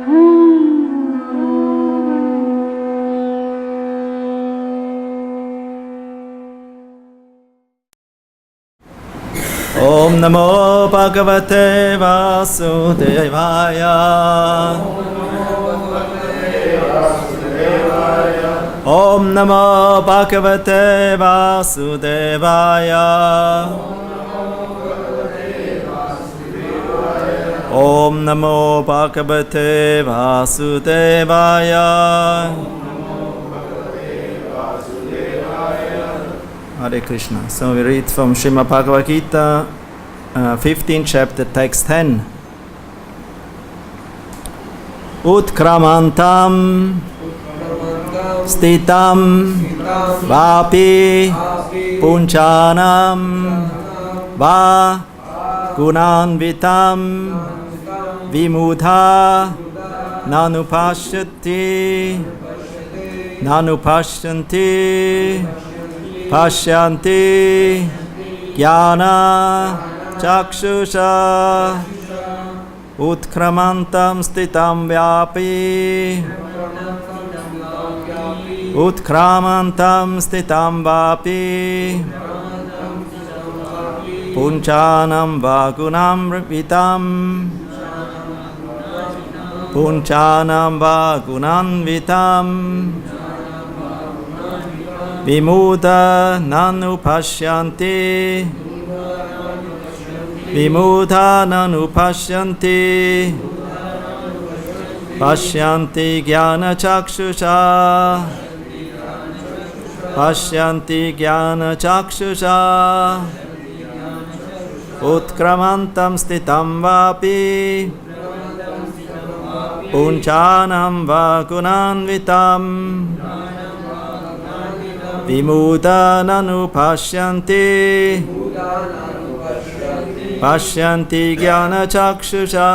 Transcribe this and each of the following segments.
Om Namo Bhagavate Vasudevaya. Om Namo Bhagavate Vasudevaya. Om Namo Bhagavate Vasudevaya. Hare Krishna. So we read from Srimad Bhagavad-Gita, 15th chapter, text 10. Utkramantam stitam vapi punchanam va gunanvitam vimudha nanupashyanti Pashyanti Jnana Chakshusha Utkramantam Stitam Vyapi Utkramantam Stitam Vapi Punchanam Vagunam Vitam Punchanam Vagunan Vitam Vimudha nanupashyanti Vimudha nanupashyanti Pashyanti jnana chakshusha Pashyanti jnana chakshusha Utkramantam stitam vapi Punchanam vagunanvitam Vimudha nanupashyanti Pashyanti jnana chakshusha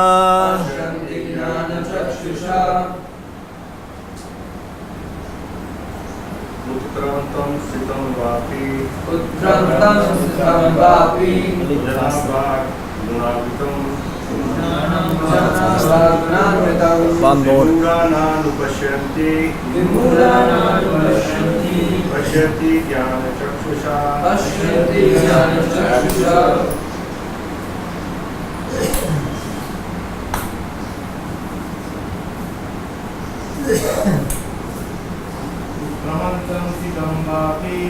Utkramantam stitam vapi One more. Pashyanti jnana chakshusha Utkramantam stitam vapi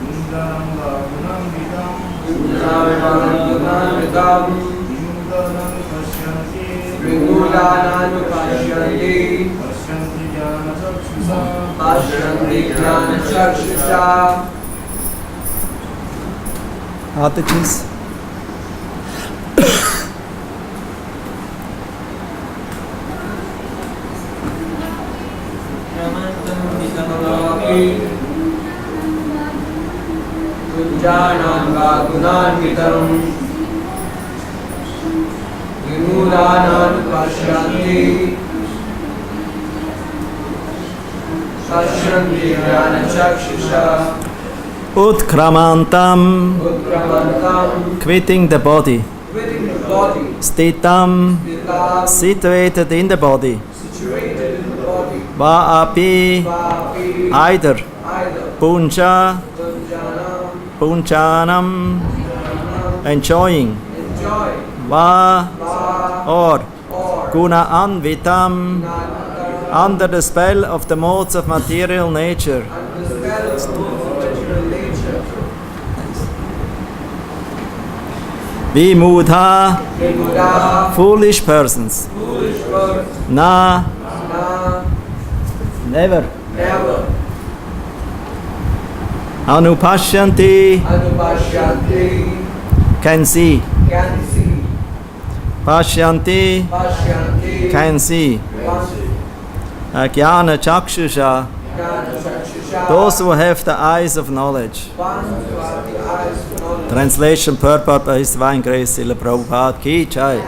Punjanam vagunanvitam Pashyanti jnana chakshusha Articles. Punjanam vagunanvitam Vimudhanam pashyanti Pashyanti jnana chakshusha Utkramantam, quitting the body. Stitam, situated in the body. Vaapi, either. Puncha, punchanam, enjoying. Va, or. Guna anvitam, under the spell of the modes of material nature. Vimudha, foolish persons. Na, never. Anupashyanti, can see. Pashyanti, can see. Jnana chakshusha, those who have the eyes of knowledge. Translation purport by His Divine Grace Srila Prabhupada Ki Jai.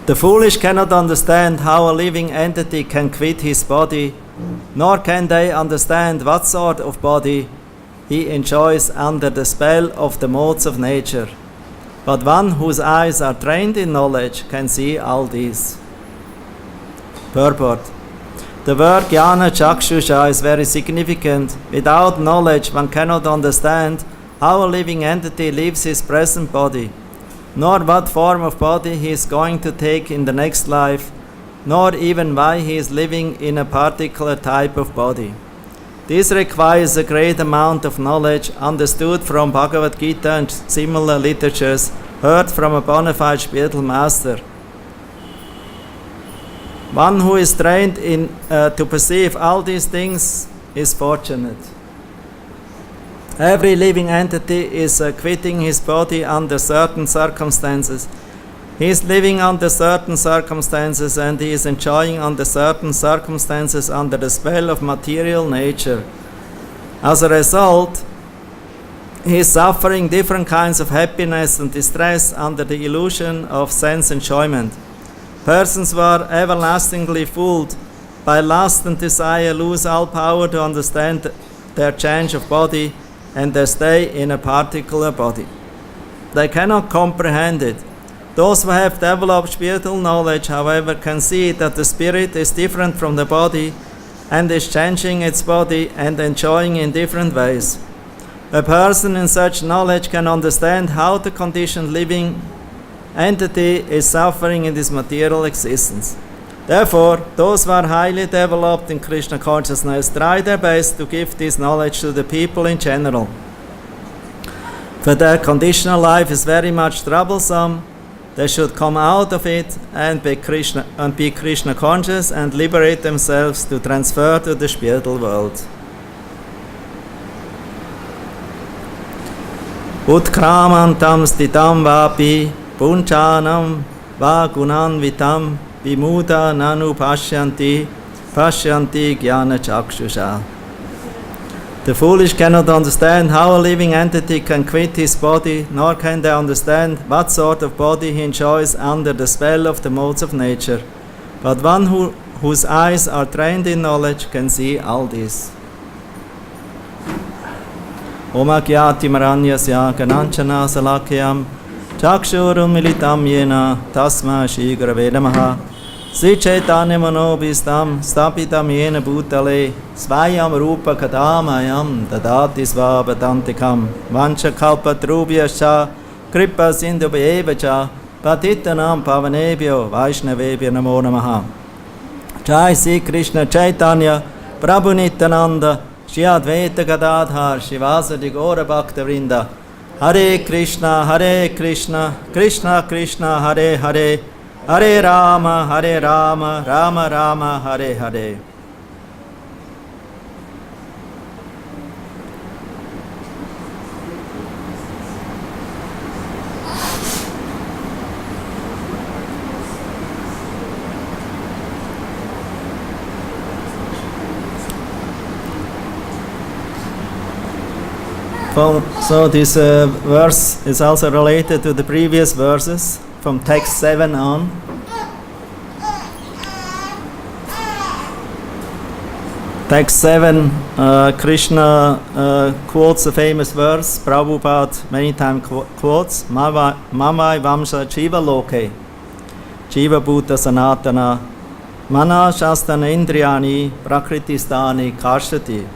The foolish cannot understand how a living entity can quit his body, nor can they understand what sort of body he enjoys under the spell of the modes of nature. But one whose eyes are trained in knowledge can see all these. Purport. The word jnana chakshusha is very significant. Without knowledge, one cannot understand how a living entity leaves his present body, nor what form of body he is going to take in the next life, nor even why he is living in a particular type of body. This requires a great amount of knowledge understood from Bhagavad-Gita and similar literatures, heard from a bona fide spiritual master. One who is trained to perceive all these things is fortunate. Every living entity is quitting his body under certain circumstances. He is living under certain circumstances and he is enjoying under certain circumstances under the spell of material nature. As a result, he is suffering different kinds of happiness and distress under the illusion of sense enjoyment. Persons who are everlastingly fooled by lust and desire lose all power to understand their change of body and their stay in a particular body. They cannot comprehend it. Those who have developed spiritual knowledge, however, can see that the spirit is different from the body and is changing its body and enjoying in different ways. A person in such knowledge can understand how the conditioned living entity is suffering in this material existence. Therefore, those who are highly developed in Krishna consciousness try their best to give this knowledge to the people in general. For their conditional life is very much troublesome, they should come out of it and be Krishna conscious and liberate themselves to transfer to the spiritual world. Utkramantam stitam vapi punchanam va gunanvitam vimuda nanu pashyanti jnana chakshusha. The foolish cannot understand how a living entity can quit his body, nor can they understand what sort of body he enjoys under the spell of the modes of nature. But one whose eyes are trained in knowledge can see all this. Om Agyati Maranyasya Gananchana Salakyam Chakshurum Militam Yena Tasma Shri Gurave Namaha Sri Chaitanya Manobhistam Stapitam Yena Bhutale Svayam Rupa Kadamayam Dadati Svabhadantikam Vancha Kalpatrubhyascha Kripa Sindhubhyevacha Patitanam Pavanebhyo Vaishnavebhyo Namo Namaha. Jai Sri Krishna Chaitanya Prabhu Nityananda Shri Advaita Gadadhar Shivasadi Gaura Bhakta Vrinda. Hare Krishna, Krishna Krishna, Hare Hare, Hare Rama, Rama Rama, Hare Hare. So this verse is also related to the previous verses from text 7 on. Text 7, Krishna quotes a famous verse, Prabhupada many times quotes, Mamai Vamsa Jiva Loke, Jiva Bhuta Sanatana, Mana Shastana Indriyani, Prakritistani Karshati.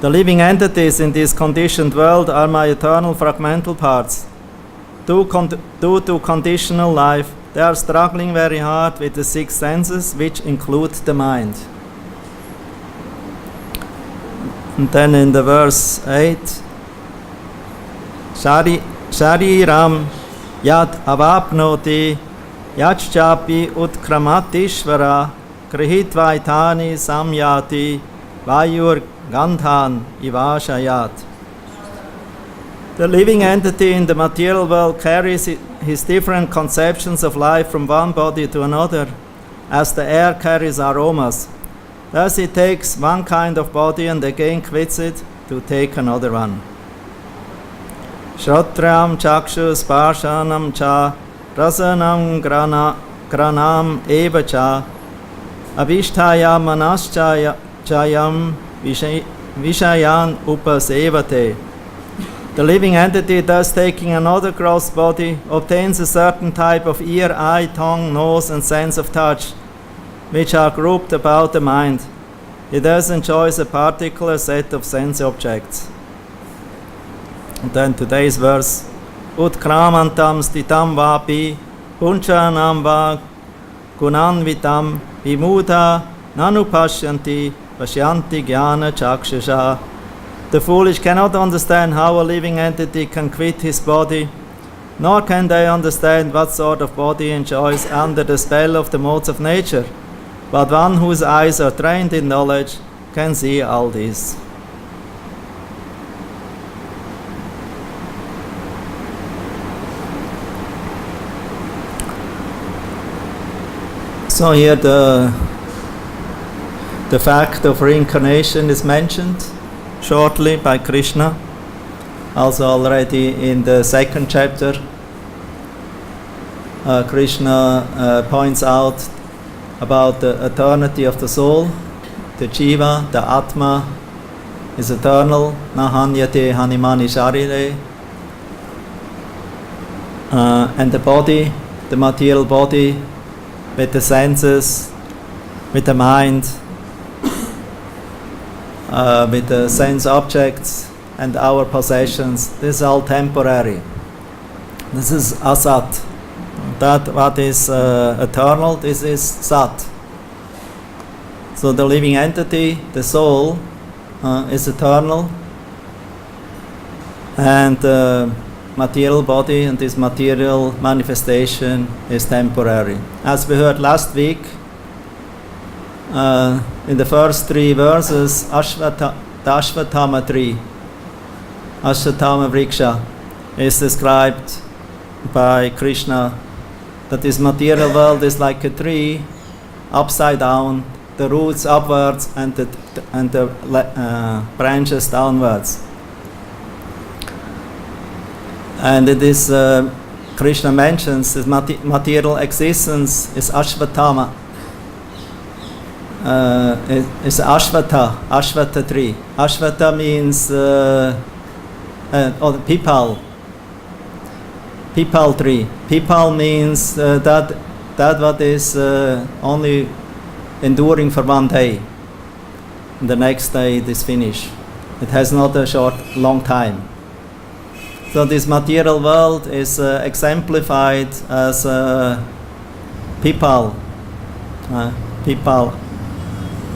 The living entities in this conditioned world are my eternal fragmental parts. Due to conditional life, they are struggling very hard with the six senses, which include the mind. And then in the verse 8, Shariram yad avapnoti yachchapi utkramatishvara krihitvaitani samyati vayur Gandhan Ivashayat. The living entity in the material world carries his different conceptions of life from one body to another, as the air carries aromas. Thus he takes one kind of body and again quits it to take another one. Shrotrayam chakshu sparshanam cha rasanam granam eva cha avishthaya manaschayam Vishayan upasevate. The living entity, thus taking another gross body, obtains a certain type of ear, eye, tongue, nose, and sense of touch, which are grouped about the mind. He thus enjoys a particular set of sense objects. And then today's verse, Utkramantam stitam vapi, punchanam va gunanvitam, vimuda nanupashyanti, pashyanti jnana chakshusha. The foolish cannot understand how a living entity can quit his body, nor can they understand what sort of body he enjoys under the spell of the modes of nature. But one whose eyes are trained in knowledge can see all this. So here the fact of reincarnation is mentioned shortly by Krishna. Also already in the second chapter, Krishna points out about the eternity of the soul. The jiva, the atma, is eternal. Nahanyate hanimani sharire. And the body, the material body, with the senses, with the mind, with the sense objects and our possessions, this is all temporary. This is asat. That what is eternal, this is sat. So the living entity, the soul, is eternal, and the material body and this material manifestation is temporary. As we heard last week, in the first 3 verses, the Ashvatthama tree, Ashvatthama Vriksha, is described by Krishna, that this material world is like a tree, upside down, the roots upwards and the branches downwards. And it is, Krishna mentions, this material existence is Ashvatthama. It's Ashvatha tree. Ashvatha means Pipal tree. Pipal means that what is only enduring for one day. And the next day it is finished. It has not a long time. So this material world is exemplified as Pipal. Pipal.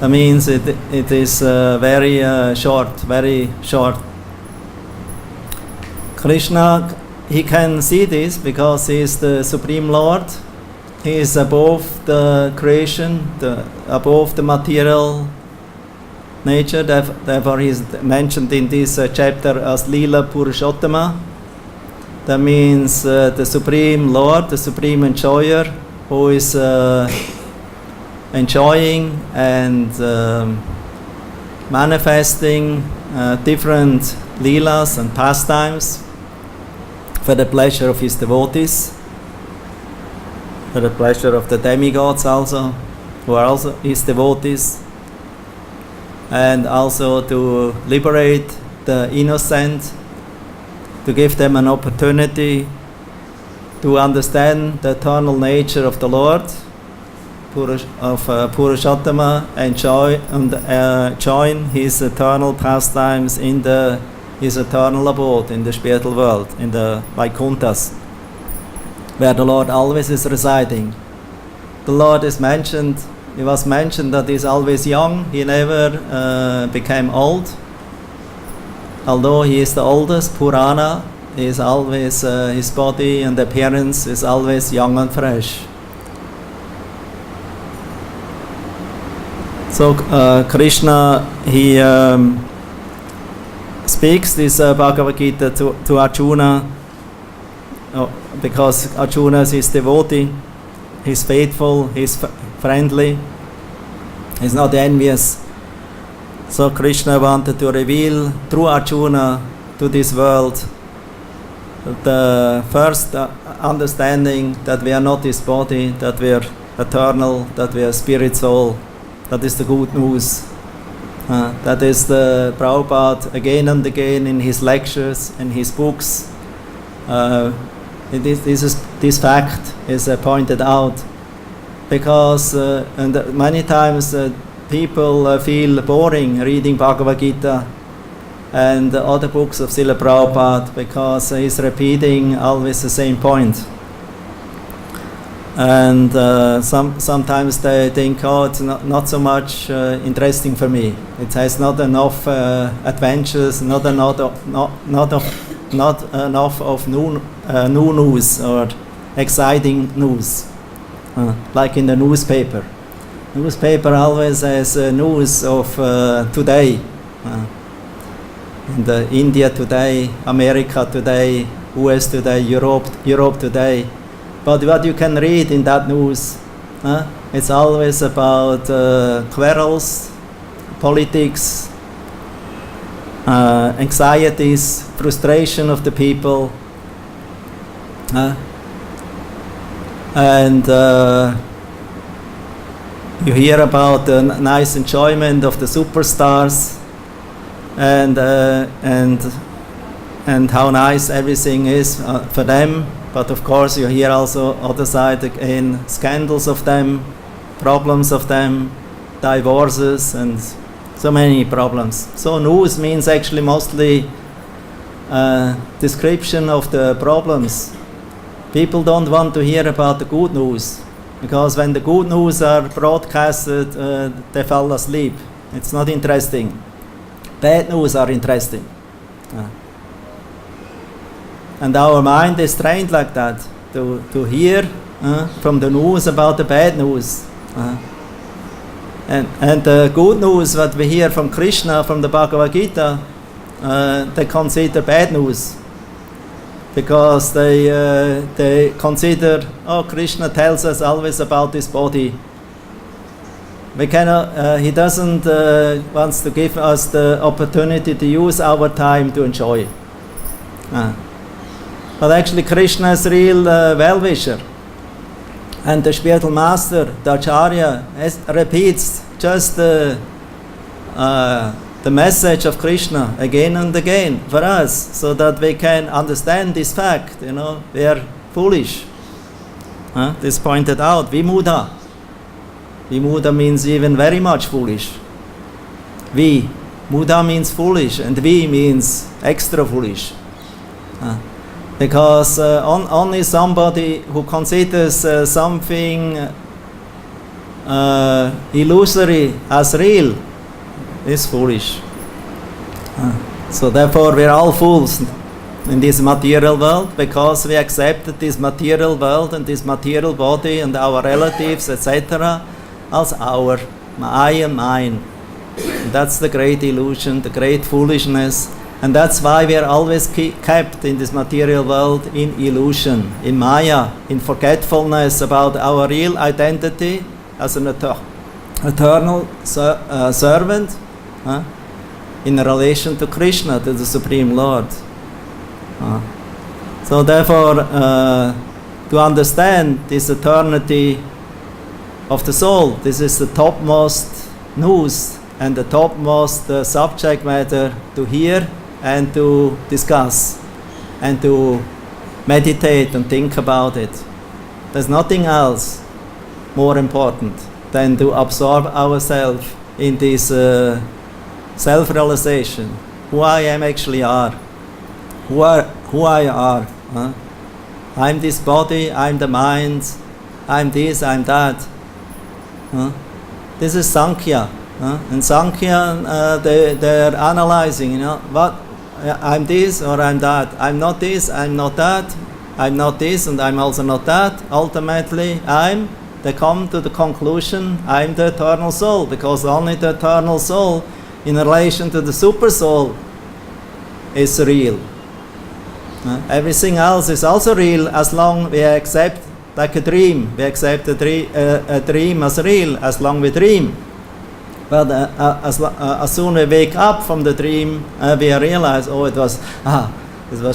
That means it is very short. Krishna, he can see this because he is the Supreme Lord. He is above the creation, above the material nature. Therefore he is mentioned in this chapter as Lila Purushottama. That means the Supreme Lord, the Supreme Enjoyer, who is enjoying and manifesting different leelas and pastimes for the pleasure of his devotees, for the pleasure of the demigods also, who are also his devotees, and also to liberate the innocent, to give them an opportunity to understand the eternal nature of the Lord, of Purushottama, and join his eternal pastimes in his eternal abode in the spiritual world, in the Vaikunthas, where the Lord always is residing. The Lord is mentioned, it was mentioned that he is always young, he never became old. Although he is the oldest Purana, he is always, his body and appearance is always young and fresh. So Krishna, he speaks this Bhagavad-Gita to Arjuna, because Arjuna is his devotee, he's faithful, he's friendly, he's not envious. So Krishna wanted to reveal through Arjuna to this world the first understanding that we are not this body, that we are eternal, that we are spirit soul. That is the good news. That is the Prabhupada again and again in his lectures, in his books. This fact is pointed out because many times people feel boring reading Bhagavad-Gita and other books of Srila Prabhupada because he's repeating always the same point. And sometimes they think, oh, it's not so much interesting for me. It has not enough adventures, not enough of new news or exciting news, like in the newspaper. Newspaper always has news of today. In India today, America today, US today, Europe today. But what you can read in that news, it's always about quarrels, politics, anxieties, frustration of the people, and you hear about the nice enjoyment of the superstars, and how nice everything is for them. But of course you hear also other side again, scandals of them, problems of them, divorces and so many problems. So news means actually mostly description of the problems. People don't want to hear about the good news, because when the good news are broadcasted, they fall asleep. It's not interesting. Bad news are interesting. And our mind is trained like that, to hear from the news about the bad news. And the good news that we hear from Krishna, from the Bhagavad-Gita, they consider bad news. Because they consider, oh, Krishna tells us always about this body. We cannot, he doesn't wants to give us the opportunity to use our time to enjoy. But actually Krishna is real well-wisher. And the spiritual master, the Acharya, repeats just the message of Krishna again and again for us, so that we can understand this fact. We are foolish. This pointed out, Vimuda. Vimuda means even very much foolish. Muda means foolish, and Vi means extra foolish. Because only somebody who considers something illusory as real is foolish. So therefore we are all fools in this material world, because we accepted this material world and this material body and our relatives, etc., as our, I and mine. And that's the great illusion, the great foolishness. And that's why we are always kept in this material world in illusion, in Maya, in forgetfulness about our real identity as an eternal servant in relation to Krishna, to the Supreme Lord. So therefore, to understand this eternity of the soul, this is the topmost news and the topmost subject matter to hear and to discuss and to meditate and think about it. There's nothing else more important than to absorb ourselves in this self-realization, who I am actually are, who I are. I'm this body, I'm the mind, I'm this, I'm that. This is Sankhya. And Sankhya, they're analyzing, what I'm this or I'm that. I'm not this, I'm not that. I'm not this and I'm also not that. Ultimately, they come to the conclusion, I'm the eternal soul, because only the eternal soul in relation to the super soul is real. Everything else is also real as long we accept, like a dream. We accept a dream as real as long we dream. But as soon as we wake up from the dream, we realize, it was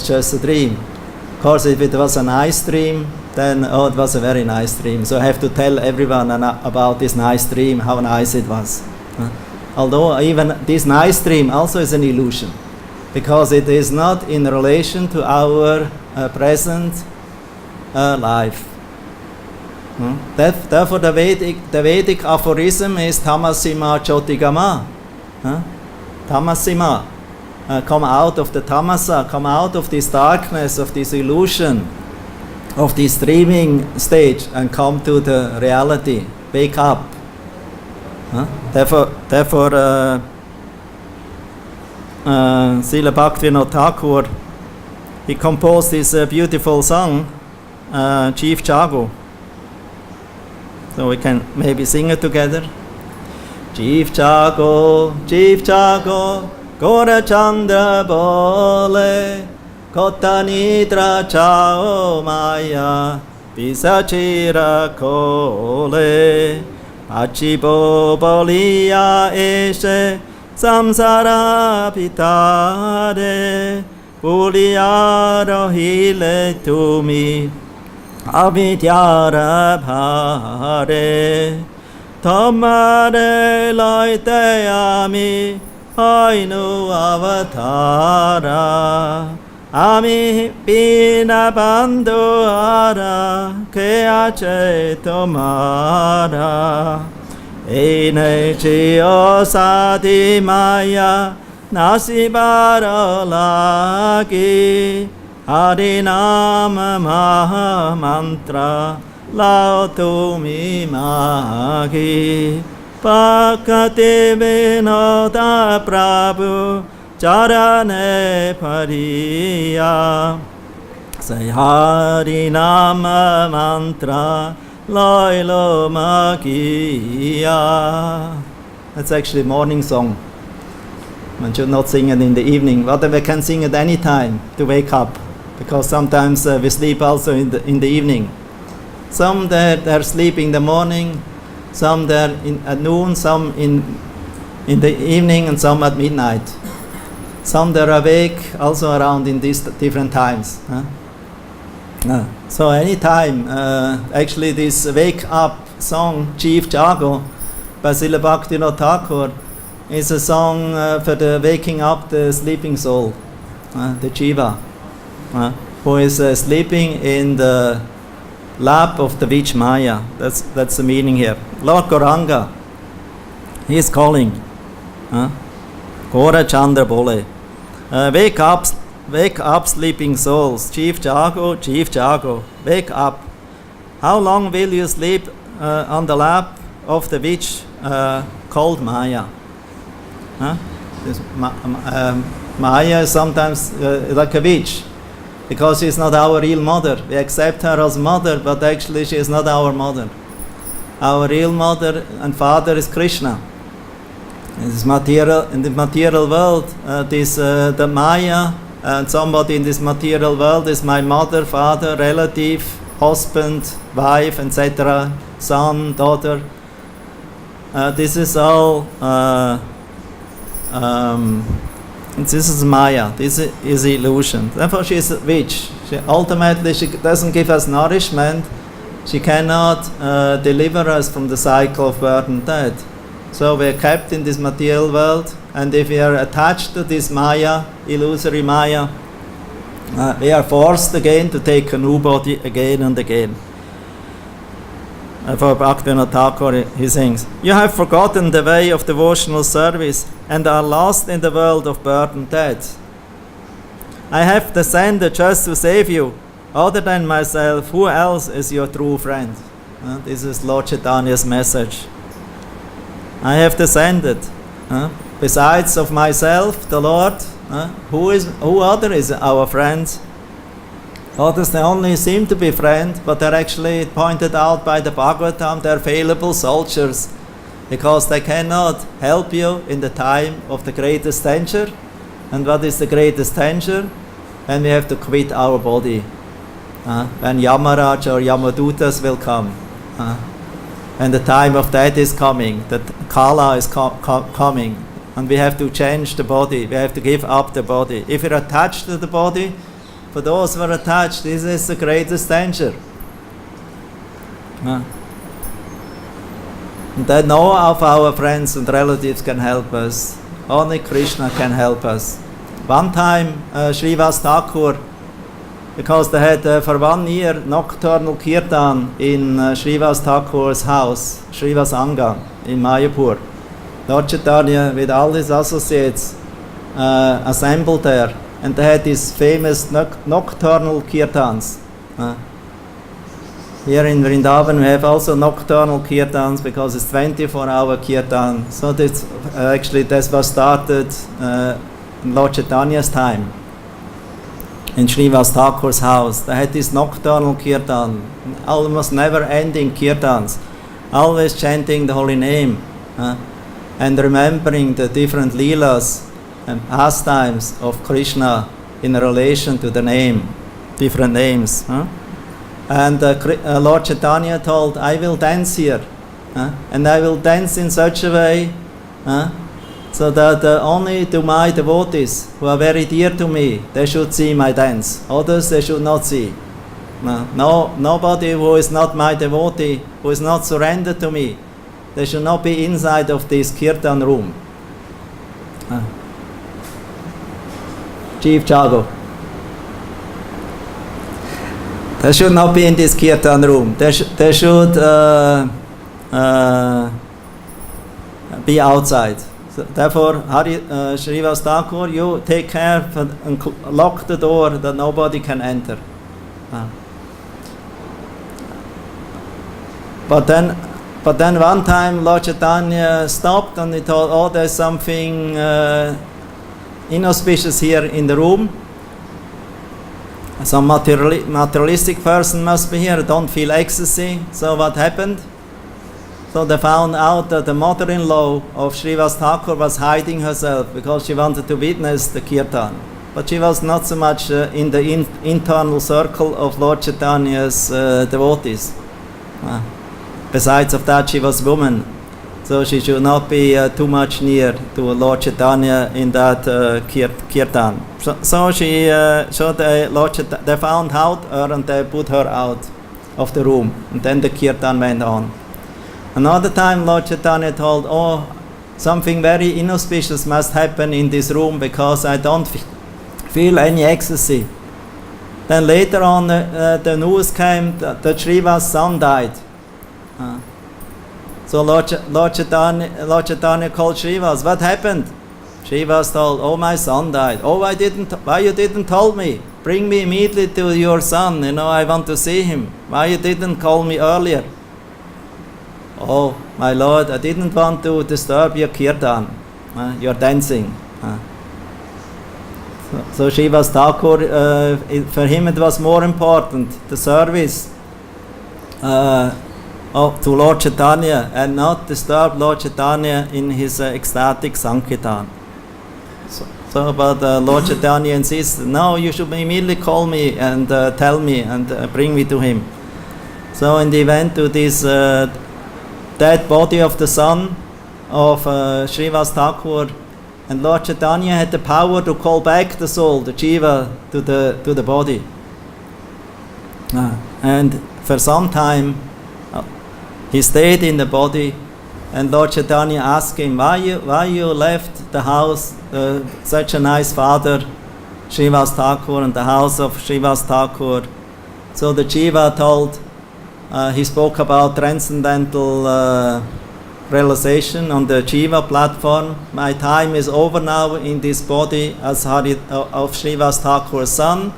just a dream. Of course, if it was a nice dream, then it was a very nice dream. So I have to tell everyone about this nice dream, how nice it was. although even this nice dream also is an illusion, because it is not in relation to our present life. Therefore, the Vedic aphorism is Tamasima Chotigama. Tamasima. Come out of the tamasa, come out of this darkness, of this illusion, of this dreaming stage, and come to the reality. Wake up. Therefore, Srila Bhaktivinoda Thakur, he composed this beautiful song, Chief Jago. So we can maybe sing it together. Chief Jago, Gora Chandra Bole, Kota Nidra Chao Maya, Pisachira Kole, Achibo Bolia Eshe, Samsara Pitare, Pulia Rohile Tumi, Avidyara Bhare, Tomare Loite Ami, Ainu Avatara, Ami Pina Bandhuara, Keache Tomara, Ene Chio Sadi Maya, Nasibara Lagi, Harinama Maha Mantra, Lao Tumi Magi, Pakati Vinoda Prabhu, Charane Pariya, Say Harinama Mantra, Loilo Magiya. That's actually a morning song. One should not sing it in the evening. Whatever, can sing it any time to wake up, because sometimes we sleep also in the evening. Some that are sleeping in the morning, some that at noon, some in the evening, and some at midnight. Some that are awake also around in these different times. So any time, actually this wake up song, Chief Jago, by Srila Bhaktivinoda Thakur, is a song for the waking up the sleeping soul, the Jiva, who is sleeping in the lap of the Vich Maya. That's the meaning here. Lord Gauranga, he is calling. Gora Chandra Bole. Wake up, sleeping souls. Chief Jago, wake up. How long will you sleep on the lap of the Vich called Maya? Maya is sometimes like a witch, because she is not our real mother. We accept her as mother, but actually she is not our mother. Our real mother and father is Krishna. In the material world, the Maya and somebody in this material world is my mother, father, relative, husband, wife, etc., son, daughter. This is all. This is Maya. This is illusion. Therefore, she is a witch. Ultimately, she doesn't give us nourishment. She cannot deliver us from the cycle of birth and death. So we are kept in this material world, and if we are attached to this Maya, illusory Maya, we are forced again to take a new body again and again. For Bhaktivinoda Thakur, he sings, "You have forgotten the way of devotional service and are lost in the world of birth and death. I have descended just to save you. Other than myself, who else is your true friend?" This is Lord Chaitanya's message. I have descended. Besides of myself, the Lord, who other is our friend? Others, they only seem to be friends, but they're actually pointed out by the Bhagavatam, they're failable soldiers, because they cannot help you in the time of the greatest danger. And what is the greatest danger? When we have to quit our body. When Yamaraj or Yamadutas will come. And the time of death is coming, that Kala is coming, and we have to change the body, we have to give up the body. If you're attached to the body, for those who are attached, this is the greatest danger. That no of our friends and relatives can help us. Only Krishna can help us. One time, Srivas Thakur, because they had for 1 year nocturnal kirtan in Srivas Thakur's house, Srivas Anga in Mayapur. Lord Chaitanya with all his associates assembled there, and they had these famous nocturnal kirtans. Here in Vrindavan we have also nocturnal kirtans because it's 24-hour kirtan. So this was started in Lord Chaitanya's time in Srivas Thakur's house. They had this nocturnal kirtan, almost never-ending kirtans, always chanting the holy name and remembering the different leelas and pastimes of Krishna in relation to the name, different names. And Lord Chaitanya told, I will dance here, and I will dance in such a way so that only to my devotees who are very dear to me, they should see my dance. Others they should not see. Nobody who is not my devotee, who is not surrendered to me, they should not be inside of this kirtan room. Chief Chago. They should not be in this kirtan room. They should be outside. So therefore, Srivas Thakur, you take care and lock the door that nobody can enter. But then one time Lord Chaitanya stopped and he told, oh, there's something inauspicious here in the room. Some materialistic person must be here, don't feel ecstasy. So what happened? So they found out that the mother-in-law of Srivas Thakur was hiding herself because she wanted to witness the kirtan. But she was not so much in the internal circle of Lord Chaitanya's devotees. Besides of that, she was woman. So she should not be too much near to Lord Chaitanya in that kirtan. So they found out her and they put her out of the room. And then the kirtan went on. Another time Lord Chaitanya told, oh, something very inauspicious must happen in this room because I don't feel any ecstasy. Then later on the news came that Sriva's son died. So Lord Chaitanya called Srivas. What happened? Srivas told, oh, my son died. Oh, why you didn't tell me? Bring me immediately to your son. I want to see him. Why you didn't call me earlier? Oh, my Lord, I didn't want to disturb your kirtan, your dancing. So Srivas Thakur, for him it was more important, the service to Lord Chaitanya and not disturb Lord Chaitanya in his ecstatic Sankirtan. But Lord Chaitanya insisted, no, you should immediately call me and tell me and bring me to him. So in the event to this dead body of the son of Srivas Thakur, and Lord Chaitanya had the power to call back the soul, the jiva, to the body. And for some time he stayed in the body, and Lord Chaitanya asked him, why you left the house, such a nice father, Srivas Thakur, and the house of Srivas Thakur. So the jiva told, he spoke about transcendental realization on the Jiva platform. My time is over now in this body as of Srivas Thakur's son.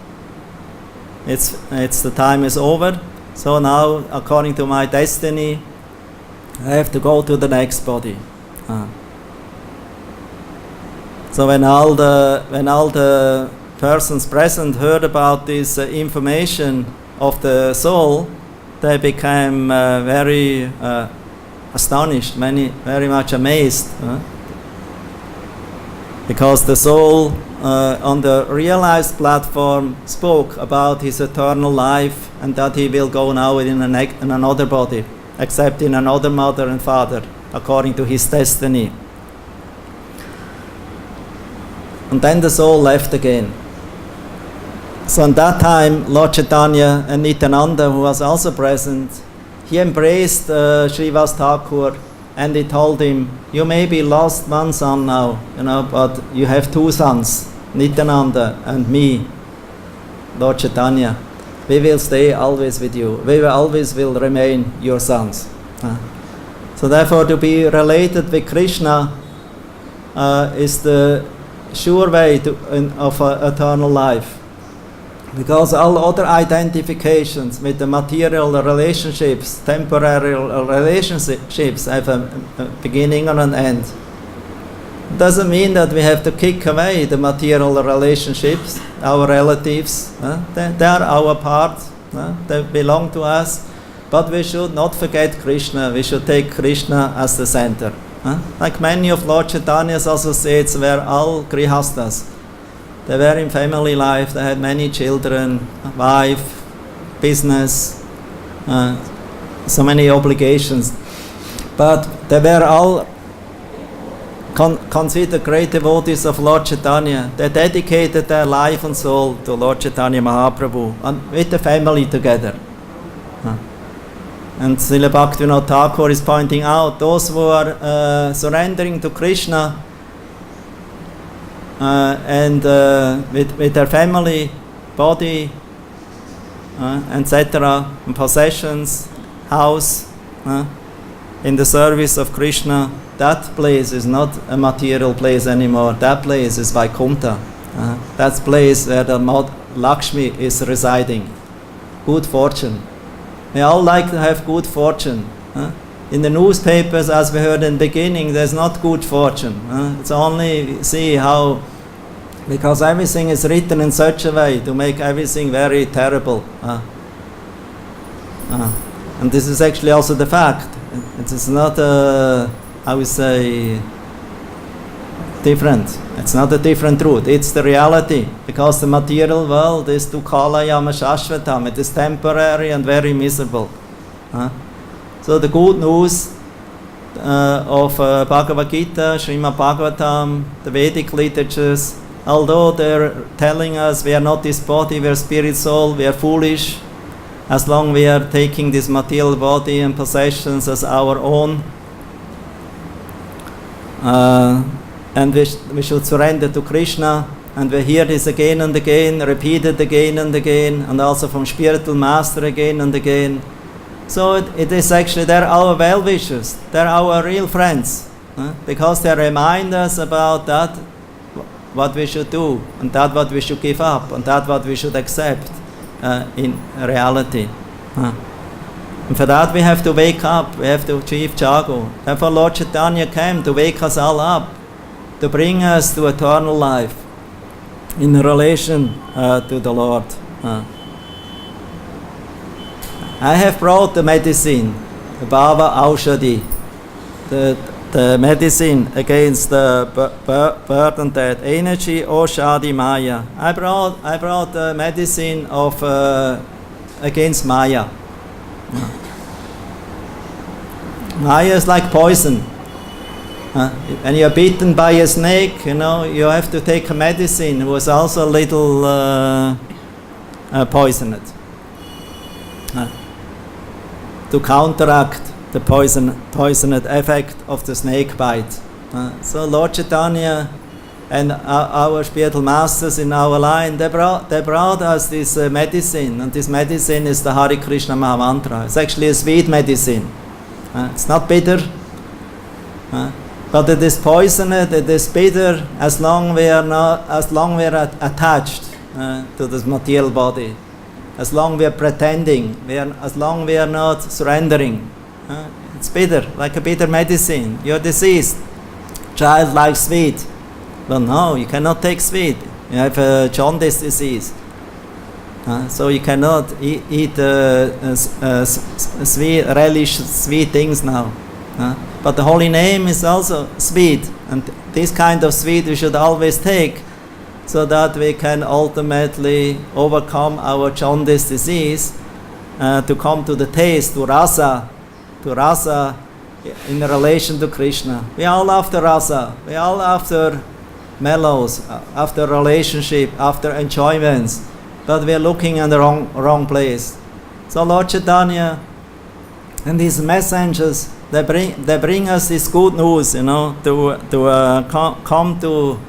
The time is over. So now, according to my destiny, I have to go to the next body. So when all the persons present heard about this information of the soul, they became very astonished, very much amazed, because the soul on the realized platform spoke about his eternal life and that he will go now in another body, except in another mother and father, according to his destiny. And then the soul left again. So at that time, Lord Chaitanya and Nityananda, who was also present, he embraced Srivas Thakur and he told him, you may be lost one son now, but you have two sons, Nityananda and me, Lord Chaitanya. We will stay always with you. We will always remain your sons. So therefore, to be related with Krishna is the sure way of eternal life. Because all other identifications with the material relationships, temporary relationships, have a beginning and an end. It doesn't mean that we have to kick away the material relationships, our relatives. They are our part. They belong to us. But we should not forget Krishna. We should take Krishna as the center. Like many of Lord Chaitanya's associates were all grihastas. They were in family life, they had many children, wife, business, so many obligations. But they were all considered great devotees of Lord Chaitanya. They dedicated their life and soul to Lord Chaitanya Mahaprabhu and with the family together. And Srila Bhaktivinoda Thakur is pointing out those who are surrendering to Krishna and with their family, body, etc., and possessions, house, in the service of Krishna, that place is not a material place anymore. That place is Vaikuntha. That's place where the Lakshmi is residing. Good fortune. We all like to have good fortune. In the newspapers, as we heard in the beginning, there's not good fortune. It's only see how, because everything is written in such a way to make everything very terrible. And this is actually also the fact. It is not I would say, different. It's not a different truth. It's the reality. Because the material world is dukhalayama shashvatam. It is temporary and very miserable. So the good news of Bhagavad-Gita, Srimad Bhagavatam, the Vedic literatures, although they're telling us we are not this body, we are spirit soul, we are foolish, as long we are taking this material body and possessions as our own, and we should surrender to Krishna, and we hear this again and again, repeated again and again, and also from spiritual master again and again. So it is actually, they're our well-wishers, they're our real friends, because they remind us about that, what we should do, and that what we should give up, and that what we should accept in reality. And for that we have to wake up, we have to achieve Jago. Therefore Lord Chaitanya came to wake us all up, to bring us to eternal life in relation to the Lord. I have brought the medicine, the Bhava Aushadhi, the medicine against the burden that energy Oshadi Maya. I brought the medicine of against Maya. Maya is like poison. When you are bitten by a snake, you have to take a medicine who is also a little poisoned to counteract the poisoned effect of the snake bite. So Lord Chaitanya and our spiritual masters in our line, they brought us this medicine, and this medicine is the Hare Krishna Mahamantra. It's actually a sweet medicine. It's not bitter, but it is poisoned. It is bitter as long we are attached to this material body, as long we are pretending, as long we are not surrendering. It's bitter, like a bitter medicine. You're diseased. Child likes sweet. Well, no, you cannot take sweet. You have a jaundice disease. So you cannot eat sweet, relish sweet things now. But the holy name is also sweet. And this kind of sweet we should always take, so that we can ultimately overcome our jaundice disease, to come to the taste, to rasa in relation to Krishna. We are all after rasa. We are all after mellows, after relationship, after enjoyments, but we are looking in the wrong place. So Lord Chaitanya and his messengers, they bring us this good news, to come to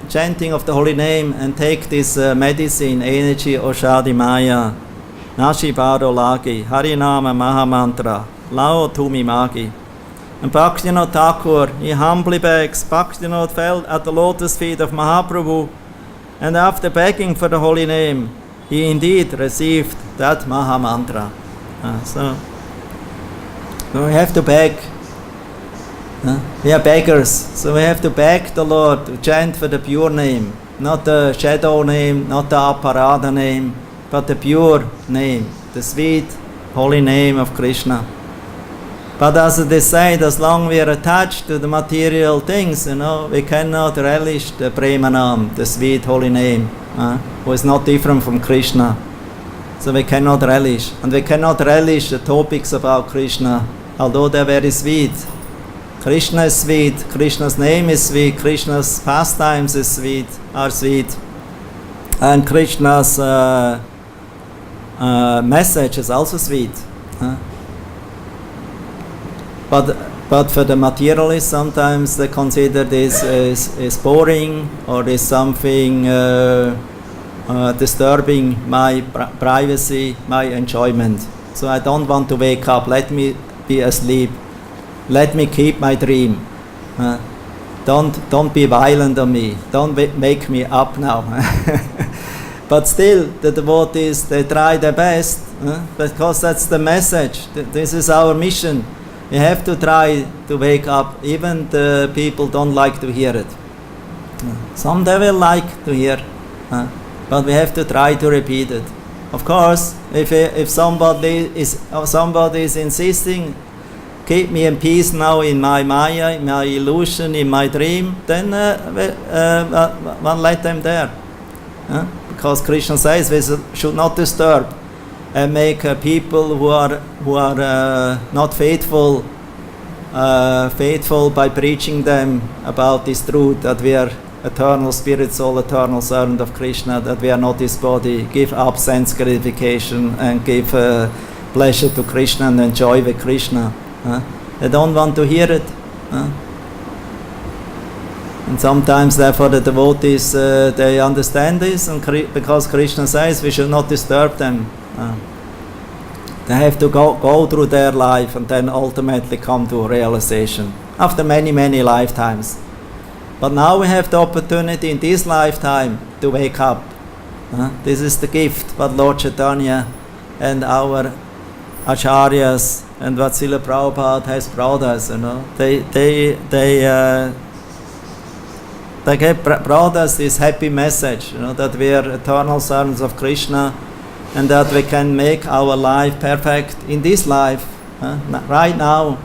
chanting of the holy name and take this medicine, energy, Oshadi Maya, Nashi Baro Lagi, Harinama Mahamantra, Lao Tumi Magi. And Bhaktivinoda Thakur, he humbly begs. Bhaktivinoda fell at the lotus feet of Mahaprabhu, and after begging for the holy name, he indeed received that Mahamantra. So we have to beg. We are beggars, so we have to beg the Lord to chant for the pure name, not the shadow name, not the aparada name, but the pure name, the sweet, holy name of Krishna. But as they say, as long we are attached to the material things, we cannot relish the Premanam, the sweet holy name, who is not different from Krishna. So we cannot relish. And we cannot relish the topics about Krishna, although they are very sweet. Krishna is sweet, Krishna's name is sweet, Krishna's pastimes are sweet. And Krishna's message is also sweet. But for the materialists, sometimes they consider this is boring or is something disturbing my privacy, my enjoyment. So I don't want to wake up. Let me be asleep. Let me keep my dream. Don't be violent on me. Don't make me up now. But still, the devotees, they try their best, because that's the message. This is our mission. We have to try to wake up, even the people don't like to hear it. Some they will like to hear, but we have to try to repeat it. Of course, if somebody is insisting, keep me in peace now in my maya, in my illusion, in my dream, then one let them there. Because Krishna says we should not disturb and make people who are not faithful by preaching them about this truth, that we are eternal spirit soul, eternal servant of Krishna, that we are not this body, give up sense gratification and give pleasure to Krishna and enjoy with Krishna. They don't want to hear it. And sometimes, therefore, the devotees, they understand this, and because Krishna says we should not disturb them. They have to go through their life and then ultimately come to realization after many, many lifetimes. But now we have the opportunity in this lifetime to wake up. This is the gift what Lord Chaitanya and our Acharyas and what Srila Prabhupada has brought us. They brought us this happy message, that we are eternal servants of Krishna, and that we can make our life perfect in this life, right now,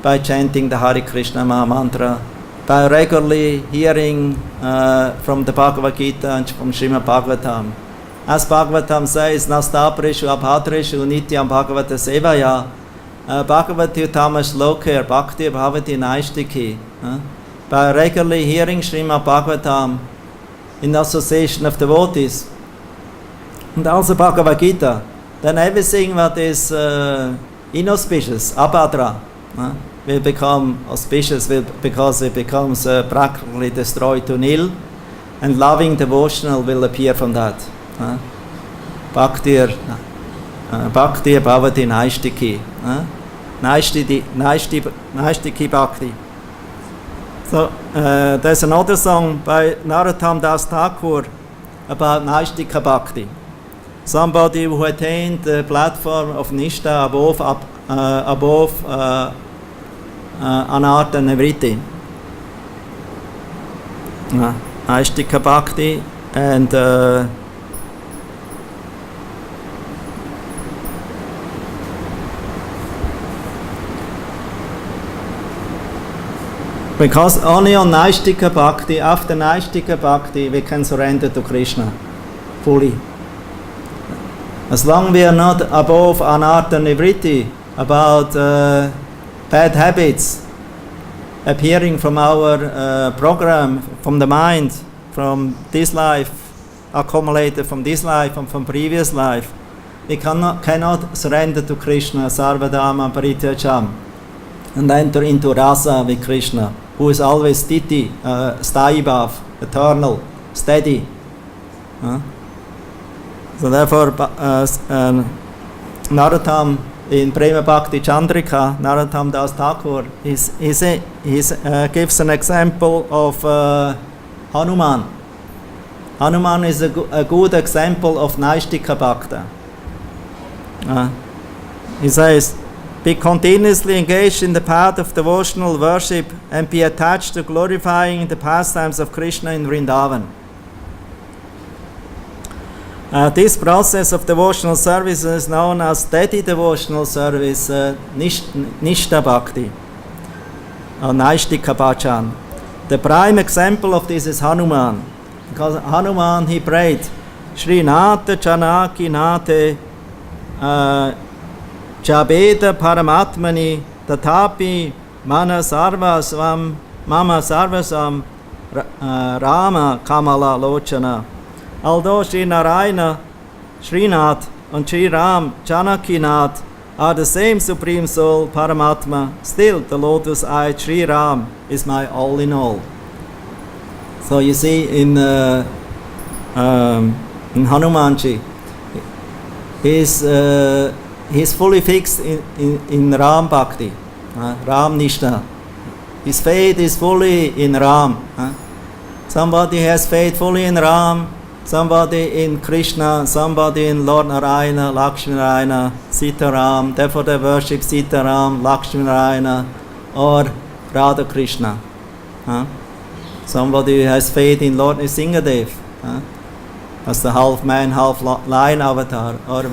by chanting the Hare Krishna Maha Mantra, by regularly hearing from the Bhagavad-Gita and from Srimad Bhagavatam. As Bhagavatam says, Nastaprishu abhadrishu nityam bhagavata sevaya, bhagavati utama shloker bhakti bhavati naishtiki. By regularly hearing Srimad Bhagavatam in association of devotees, and also Bhagavad-Gita, then everything that is inauspicious, abhadra, will become auspicious because it becomes practically destroyed to nil, and loving devotional will appear from that. Bhakti bhavati naishtiki. Naishtiki bhakti. So there's another song by Narottam Das Thakur about Naishtika Bhakti. Somebody who attained the platform of Nishtha above Anartha and Nivritti. Naishtika Bhakti, and because only on Naishtika Bhakti, after Naishtika Bhakti, we can surrender to Krishna fully. As long we are not above Anartha Nivritti, about bad habits appearing from our program, from the mind, from this life, accumulated from this life and from previous life, we cannot surrender to Krishna, Sarvadharma Parityajam, and enter into rasa with Krishna, who is always stiti, sthayi, eternal, steady. So therefore, Narottam in Prema Bhakti Chandrika, Narottam Das Thakur, he gives an example of Hanuman. Hanuman is a good example of Naishtika Bhakta. He says, be continuously engaged in the path of devotional worship and be attached to glorifying the pastimes of Krishna in Vrindavan. This process of devotional service is known as steady devotional service, Nishta Bhakti, or Naishtika Bhajan. The prime example of this is Hanuman, because Hanuman, he prayed, Shri Nate Chanaki Nate Jabeda Paramatmani Tatapi Mana Sarvasvam Mama Sarvasam Rama Kamala Lochana. Although Sri Narayana, Srinath, and Sri Ram, Janakinath are the same Supreme Soul, Paramatma, still the lotus-eyed Sri Ram is my all in all. So you see in Hanumanji, he's fully fixed in Ram Bhakti, Ram Nishta. His faith is fully in Ram. Somebody has faith fully in Ram, somebody in Krishna, somebody in Lord Narayana, Lakshmi Narayana, Sita Ram, therefore they worship Sita Ram, Lakshmi Narayana, or Radha Krishna. Somebody who has faith in Lord Nrsingadev, as the half man, half lion avatar, or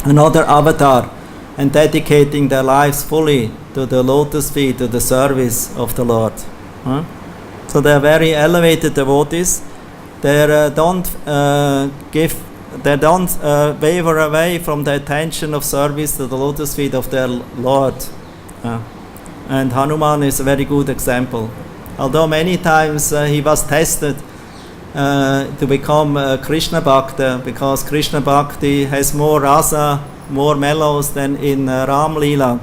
another avatar, and dedicating their lives fully to the lotus feet, to the service of the Lord. So they are very elevated devotees. They don't waver away from the attention of service to the lotus feet of their Lord. And Hanuman is a very good example. Although many times he was tested to become Krishna Bhakta, because Krishna Bhakti has more rasa, more mellows than in Ram Leela.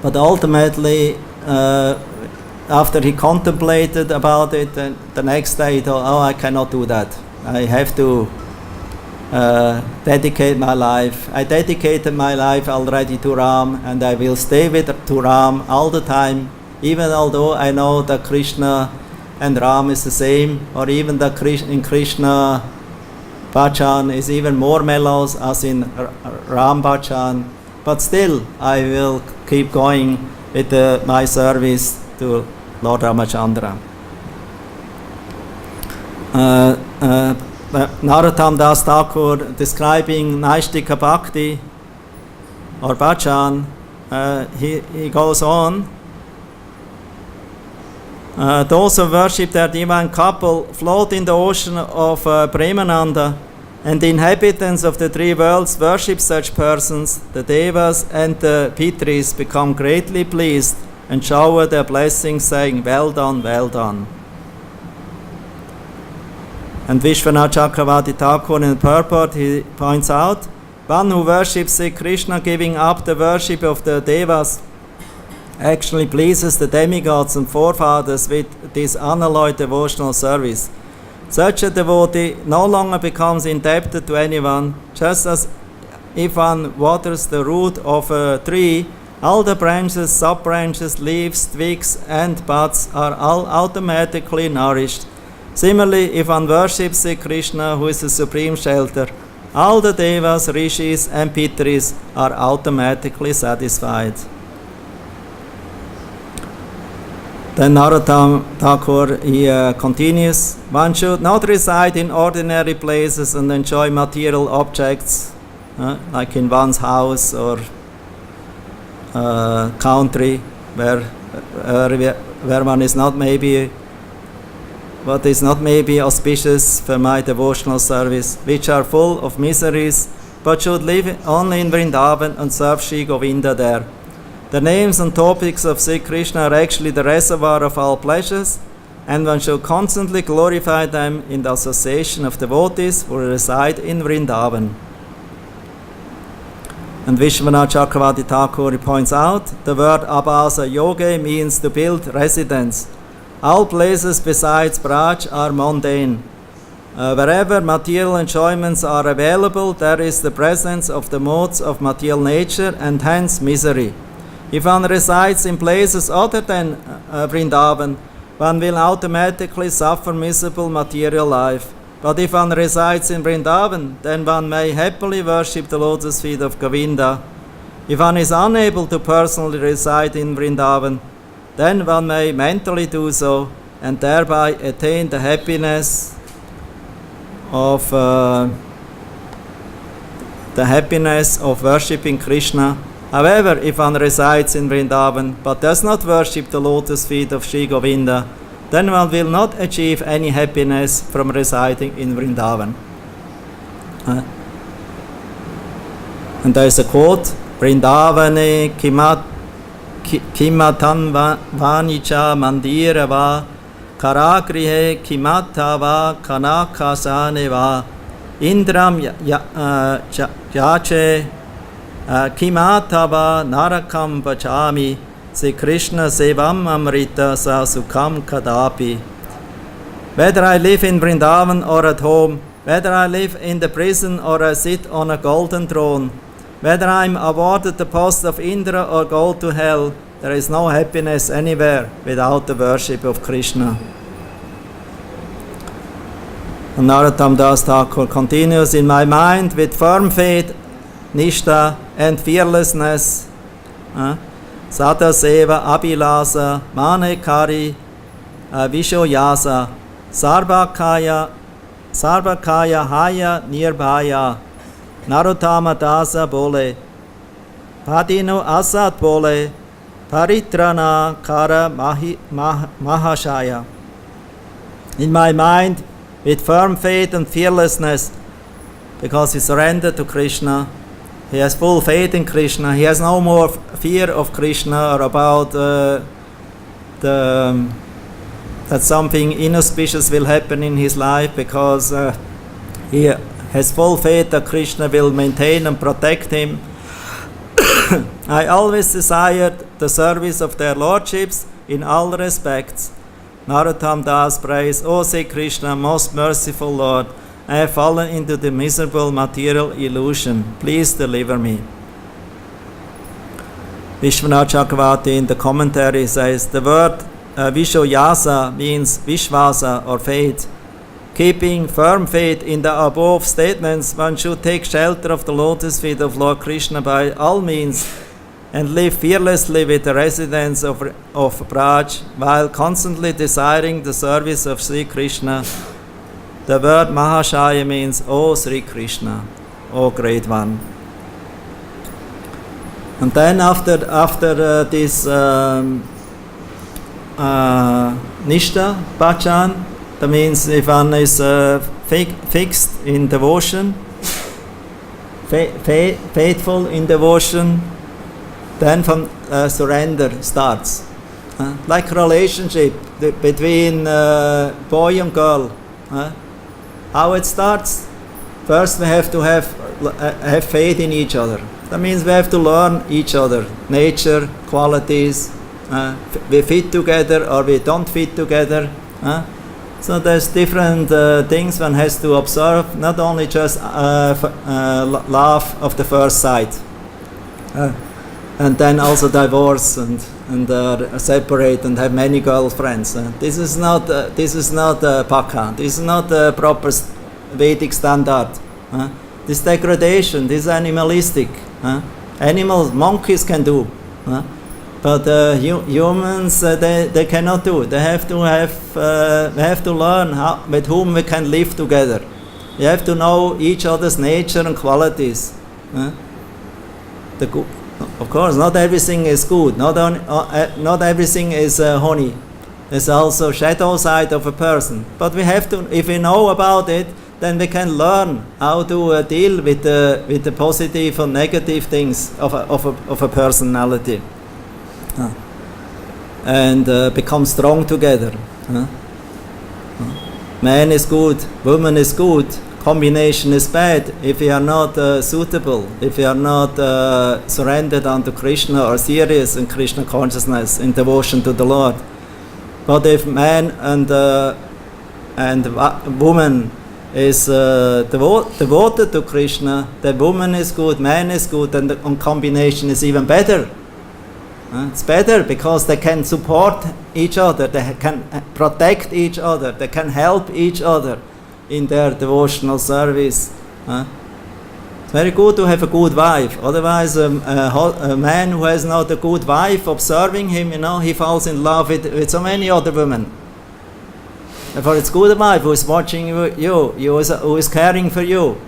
But ultimately, after he contemplated about it, the next day he thought, I cannot do that. I have to dedicate my life. I dedicated my life already to Ram, and I will stay to Ram all the time, even although I know that Krishna and Ram is the same, or even that in Krishna Bhajan is even more mellows as in Ram Bhajan. But still, I will keep going with my service to Lord Ramachandra. Narottam Das Thakur, describing Naishtika Bhakti or Bhajan, he goes on. Those who worship their divine couple float in the ocean of Premananda, and the inhabitants of the three worlds worship such persons. The Devas and the Pitris become greatly pleased and shower their blessings, saying, well done, well done. And Vishwanath Chakravarti Thakur in the purport, he points out, one who worships Sri Krishna giving up the worship of the Devas actually pleases the demigods and forefathers with this unalloyed devotional service. Such a devotee no longer becomes indebted to anyone, just as if one waters the root of a tree, all the branches, sub-branches, leaves, twigs and buds are all automatically nourished. Similarly, if one worships Sri Krishna, who is the supreme shelter, all the devas, rishis and pitris are automatically satisfied. Then Narottam Thakur, he continues, one should not reside in ordinary places and enjoy material objects, like in one's house or country, where one is not maybe, what is not maybe auspicious for my devotional service, which are full of miseries, but should live only in Vrindavan and serve Shri Govinda there. The names and topics of Sri Krishna are actually the reservoir of all pleasures, and one should constantly glorify them in the association of devotees who reside in Vrindavan. And Vishwanath Chakravarti Thakur points out, the word abhasa yoga means to build residence. All places besides Braj are mundane. Wherever material enjoyments are available, there is the presence of the modes of material nature and hence misery. If one resides in places other than Vrindavan, one will automatically suffer miserable material life. But if one resides in Vrindavan, then one may happily worship the lotus feet of Govinda. If one is unable to personally reside in Vrindavan, then one may mentally do so and thereby attain the happiness of worshipping Krishna. However, if one resides in Vrindavan but does not worship the lotus feet of Sri Govinda, then one will not achieve any happiness from residing in Vrindavan. And there is a quote, Vrindavane kimatan vanicha mandira va karagrihe kimata va kanakasane va indram yache kimata va narakam vachami se Krishna sevam amrita sa sukham kadapi. Whether I live in Vrindavan or at home, whether I live in the prison or I sit on a golden throne, whether I am awarded the post of Indra or go to hell, there is no happiness anywhere without the worship of Krishna. And Narottam Das Thakur continues, in my mind with firm faith, nishta and fearlessness, Sada Seva Abhilasa Manekari Vishoyasa Sarvakaya Haya Nirbhaya Narottama Dasa Bole Padino Asat Bole Paritrana Kara Mahashaya. In my mind, with firm faith and fearlessness, because he surrendered to Krishna, he has full faith in Krishna, he has no more fear of Krishna or about that something inauspicious will happen in his life, because he has full faith that Krishna will maintain and protect him. I always desired the service of their lordships in all respects. Narottam Das prays, O say Krishna, most merciful Lord, I have fallen into the miserable material illusion. Please deliver me. Vishwanath Chakravarti in the commentary says, the word Vishoyasa means Vishvasa or faith. Keeping firm faith in the above statements, one should take shelter of the lotus feet of Lord Krishna by all means and live fearlessly with the residents of Braj while constantly desiring the service of Sri Krishna. The word Mahashaya means, O Sri Krishna, O Great One. And then after this Nishta Bhajan, that means if one is fixed in devotion, faithful in devotion, then from surrender starts. Like relationship between boy and girl. How it starts? First we have to have faith in each other. That means we have to learn each other, nature, qualities. We fit together or we don't fit together. So there's different things one has to observe, not only just love of the first sight. And then also divorce and separate and have many girlfriends. This is not Pakha. This is not the proper Vedic standard. This degradation, this animalistic. Animals, monkeys can do, but humans they cannot do. They have to learn with whom we can live together. You have to know each other's nature and qualities. Of course, not everything is good. Not everything is honey. There's also shadow side of a person. But we have to, if we know about it, then we can learn how to deal with the positive and negative things of a personality, and become strong together. Man is good, woman is good, combination is bad if you are not suitable, if you are not surrendered unto Krishna or serious in Krishna consciousness, in devotion to the Lord. But if man and woman is devoted to Krishna, the woman is good, man is good, and the combination is even better. It's better because they can support each other, they can protect each other, they can help each other in their devotional service. It's very good to have a good wife. Otherwise, a man who has not a good wife observing him, he falls in love with so many other women. Therefore, it's good a wife who is watching you, who is caring for you,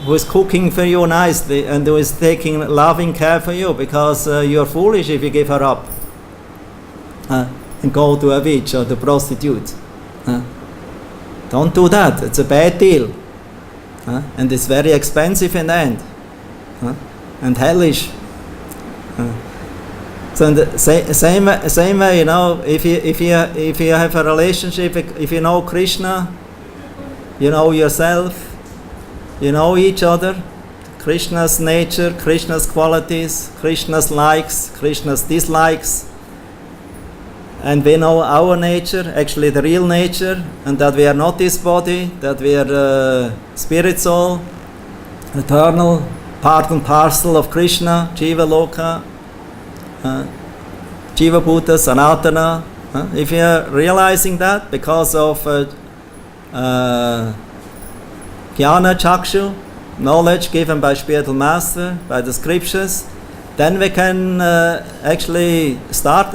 who is cooking for you nicely, and who is taking loving care for you, because you are foolish if you give her up and go to a witch or to prostitute. Don't do that. It's a bad deal. And it's very expensive in the end. And hellish. So in the same way, if you have a relationship, if you know Krishna, you know yourself, you know each other, Krishna's nature, Krishna's qualities, Krishna's likes, Krishna's dislikes, and we know our nature, actually the real nature, and that we are not this body, that we are spirit soul, eternal, part and parcel of Krishna, Jiva Loka, Jiva Bhuta, Sanatana. If you are realizing that because of Jnana Chakshu, knowledge given by spiritual master, by the scriptures, then we can actually start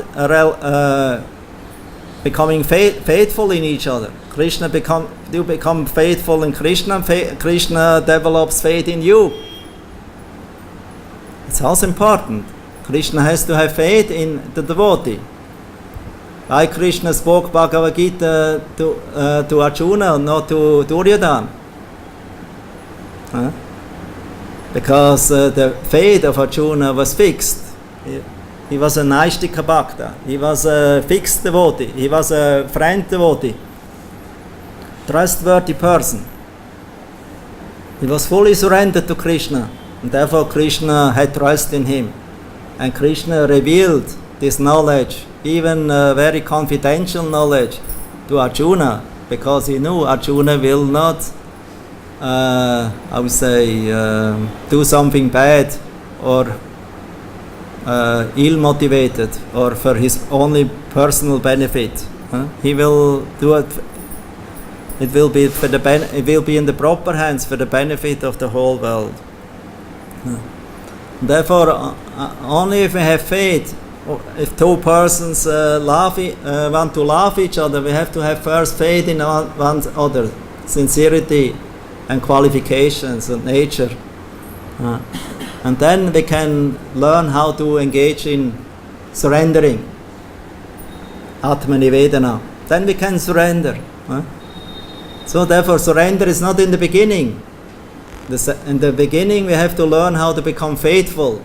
becoming faithful in each other. You become faithful in Krishna, Krishna develops faith in you. It's also important. Krishna has to have faith in the devotee. Why Krishna spoke Bhagavad-Gita to Arjuna and not to Duryodhana? Because the faith of Arjuna was fixed. He was a Naishtika Bhakta. He was a fixed devotee. He was a friend devotee. Trustworthy person. He was fully surrendered to Krishna. And therefore Krishna had trust in him. And Krishna revealed this knowledge, even very confidential knowledge, to Arjuna. Because he knew Arjuna will not do something bad or ill-motivated or for his only personal benefit. He will do it. It will be in the proper hands for the benefit of the whole world. Therefore, only if we have faith, if two persons want to love each other, we have to have first faith in one another, sincerity and qualifications and nature. And then we can learn how to engage in surrendering, Atma-nivedana. Then we can surrender. So therefore surrender is not in the beginning. In the beginning we have to learn how to become faithful.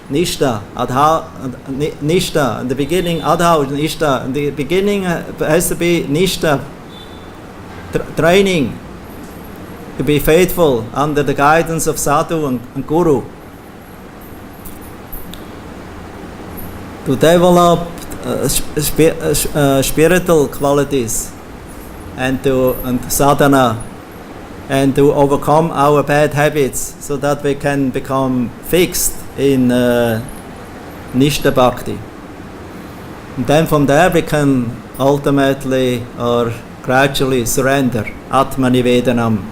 Nishta, Nishta. In the beginning, Adha, Nishta. In the beginning has to be Nishta, training to be faithful under the guidance of Sadhu and Guru. To develop spiritual qualities and sadhana, and to overcome our bad habits so that we can become fixed in Nishta Bhakti. And then from there we can ultimately or gradually surrender, Atma-nivedanam.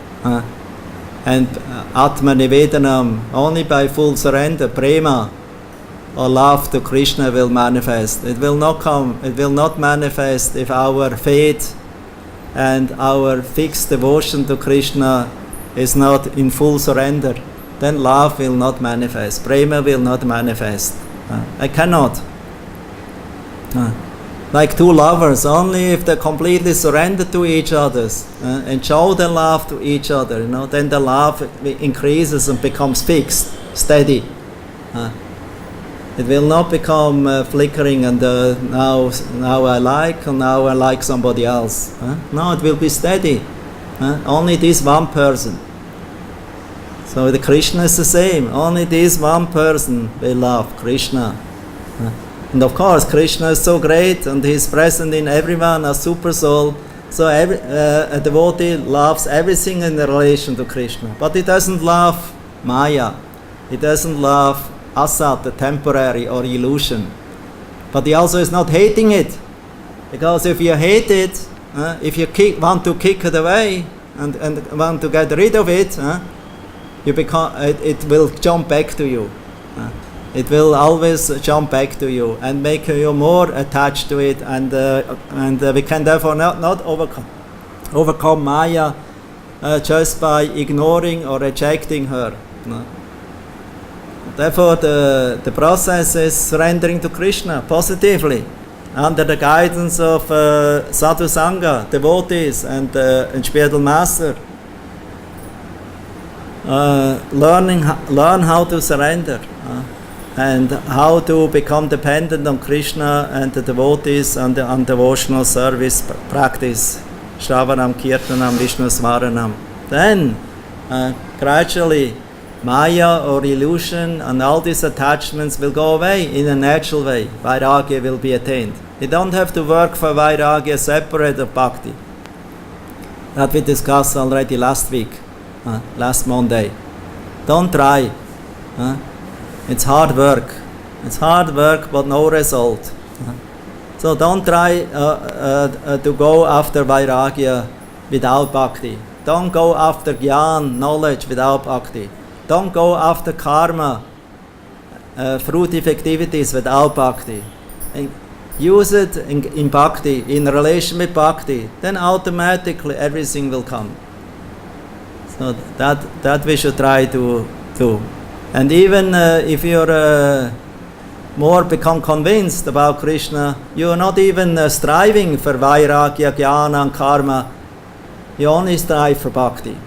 And Atma-nivedanam, only by full surrender, prema or love to Krishna will manifest. It will not manifest if our faith and our fixed devotion to Krishna is not in full surrender. Then love will not manifest, prema will not manifest. I cannot. Like two lovers, only if they completely surrender to each other and show their love to each other, then the love increases and becomes fixed, steady. It will not become flickering and now I like and now I like somebody else. No, it will be steady. Only this one person. So the Krishna is the same. Only this one person will love Krishna. And of course, Krishna is so great and he is present in everyone as super soul. So a devotee loves everything in relation to Krishna. But he doesn't love Maya. He doesn't love asat, the temporary or illusion. But he also is not hating it. Because if you hate it, if you want to kick it away and want to get rid of it, it will jump back to you. It will always jump back to you and make you more attached to it, and we can therefore not overcome Maya just by ignoring or rejecting her. Therefore, the process is surrendering to Krishna positively, under the guidance of sadhu sangha, devotees, and spiritual master. Learn how to surrender. And how to become dependent on Krishna and the devotees and on devotional service practice, Shravanam, Kirtanam, Vishnu Smaranam. Then, gradually, Maya or illusion and all these attachments will go away in a natural way. Vairagya will be attained. You don't have to work for Vairagya separate of Bhakti. That we discussed already last week, last Monday. Don't try. It's hard work. It's hard work, but no result. So don't try to go after Vairagya without Bhakti. Don't go after Gyan, knowledge, without Bhakti. Don't go after karma, fruitive activities, without Bhakti. And use it in Bhakti, in relation with Bhakti. Then automatically everything will come. So that we should try to do. And even if you're more become convinced about Krishna, you're not even striving for Vairagya, Jnana and Karma. You only strive for Bhakti.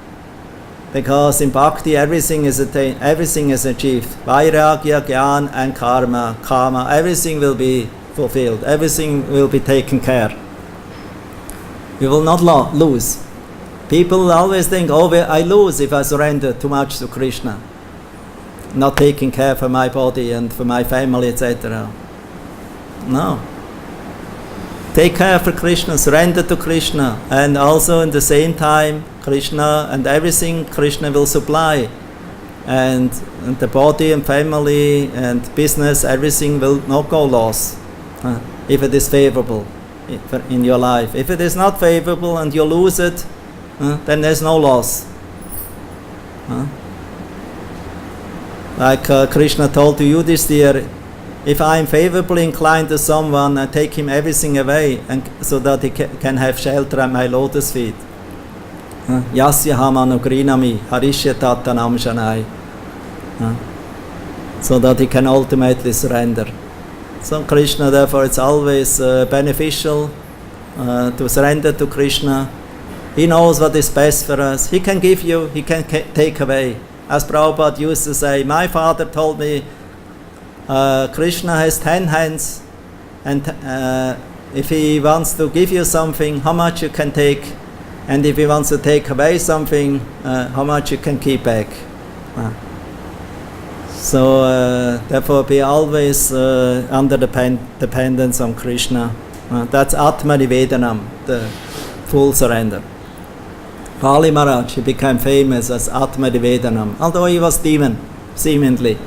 Because in Bhakti everything is attained, everything is achieved. Vairagya, Jnana and Karma, everything will be fulfilled. Everything will be taken care. You will not lose. People always think, I lose if I surrender too much to Krishna. Not taking care for my body and for my family, etc. No. Take care for Krishna, surrender to Krishna, and also in the same time, Krishna and everything Krishna will supply. And the body and family and business, everything will not go lost if it is favorable in your life. If it is not favorable and you lose it, then there's no loss. Like Krishna told to Yudhishthira, if I am favorably inclined to someone, I take him everything away, and so that he can have shelter at my lotus feet. Yasya hamanugrinami harishya tattanam shanai. So that he can ultimately surrender. So Krishna, therefore, it's always beneficial to surrender to Krishna. He knows what is best for us. He can give you, he can take away. As Prabhupada used to say, my father told me, Krishna has 10 hands, and if he wants to give you something, how much you can take, and if he wants to take away something, how much you can keep back. So therefore be always under dependence on Krishna. That's Atma Nivedanam, the full surrender. Bali Maharaj, he became famous as Atma Nivedanam, although he was demon, seemingly.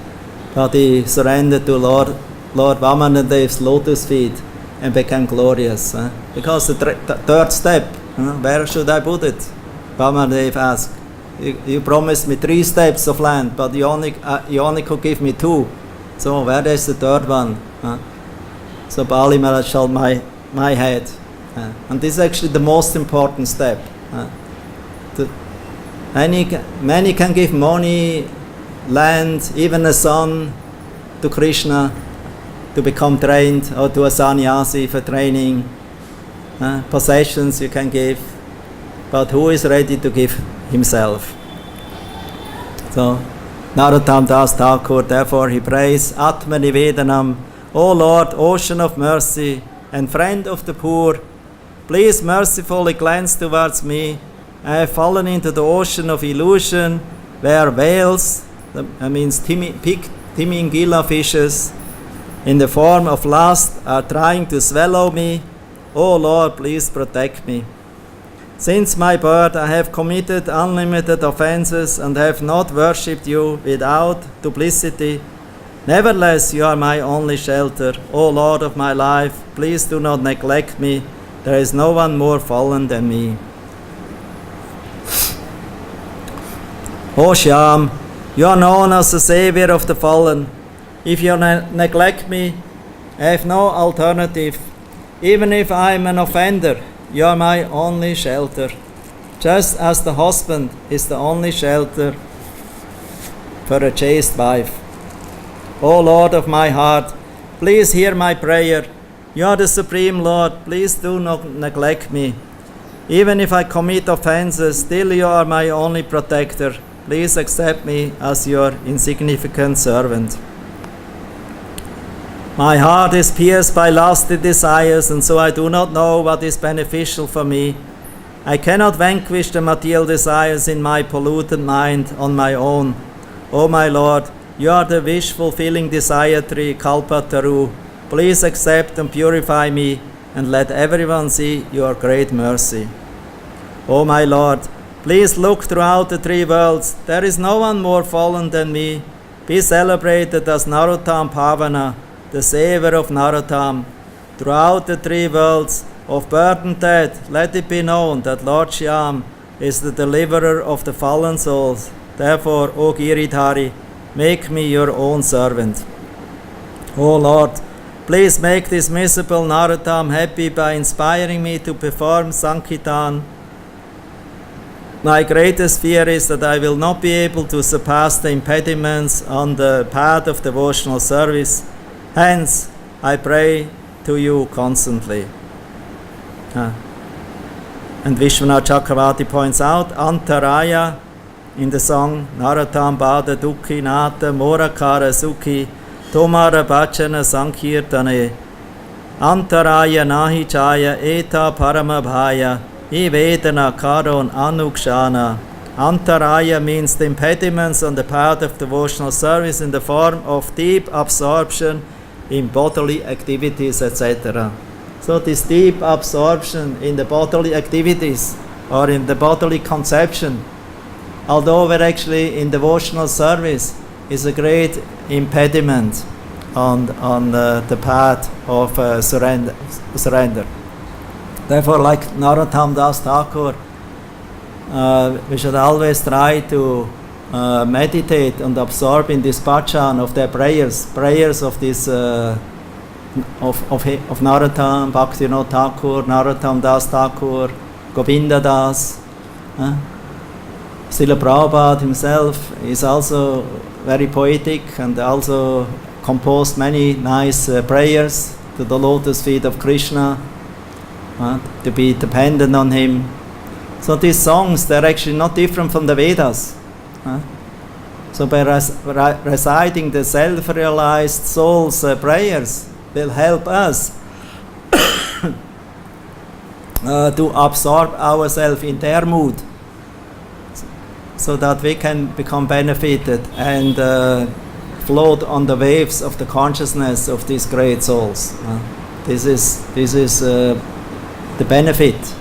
But he surrendered to Lord Vamanadev's lotus feet and became glorious. Because the third step, where should I put it? Vamanadev asked, you promised me 3 steps of land, but you only could give me 2. So where is the third one? So Bali Maharaj held my head. And this is actually the most important step. Many can give money, land, even a son to Krishna to become trained, or to a sannyasi for training. Possessions you can give, but who is ready to give himself? So Narottam Das Thakur, therefore he prays, Atma Nivedanam, O Lord, ocean of mercy and friend of the poor, please mercifully glance towards me. I have fallen into the ocean of illusion, where whales, that means Timingila fishes, in the form of lust are trying to swallow me. O Lord, please protect me. Since my birth I have committed unlimited offenses and have not worshipped you without duplicity. Nevertheless, you are my only shelter. O Lord of my life, please do not neglect me. There is no one more fallen than me. O Shyam, you are known as the savior of the fallen. If you neglect me, I have no alternative. Even if I am an offender, you are my only shelter, just as the husband is the only shelter for a chaste wife. O Lord of my heart, please hear my prayer. You are the Supreme Lord, please do not neglect me. Even if I commit offenses, still you are my only protector. Please accept me as your insignificant servant. My heart is pierced by lusty desires, and so I do not know what is beneficial for me. I cannot vanquish the material desires in my polluted mind on my own. O my Lord, you are the wish-fulfilling desire tree, Kalpataru. Please accept and purify me, and let everyone see your great mercy. O my Lord, please look throughout the three worlds. There is no one more fallen than me. Be celebrated as Narottam Pavana, the savior of Narottam. Throughout the three worlds of birth and death, let it be known that Lord Shyam is the deliverer of the fallen souls. Therefore, O Giridhari, make me your own servant. O Lord, please make this miserable Narottam happy by inspiring me to perform Sankirtan. My greatest fear is that I will not be able to surpass the impediments on the path of devotional service. Hence, I pray to you constantly. And Vishwanath Chakravarti points out, Antaraya, in the song, Narottam Bada Dukhi Nata Morakara Sukhi Tomara Bachana Sankirtane Antaraya Nahi Chaya Eta Parama Bhaya Vedana Karon Anukshana. Antaraya means the impediments on the path of devotional service in the form of deep absorption in bodily activities, etc. So this deep absorption in the bodily activities or in the bodily conception, although we're actually in devotional service, is a great impediment on the path of surrender. Therefore, like Narottam Das Thakur, we should always try to meditate and absorb in this bhajan of their prayers of this of Narottam, Bhakti-yoga Thakur, Narottam Das Thakur, Govinda Das. Srila Prabhupada himself is also very poetic and also composed many nice prayers to the lotus feet of Krishna, to be dependent on him. So these songs, they're actually not different from the Vedas. So by reciting the self-realized soul's prayers will help us to absorb ourselves in their mood, so that we can become benefited and float on the waves of the consciousness of these great souls. This is the benefit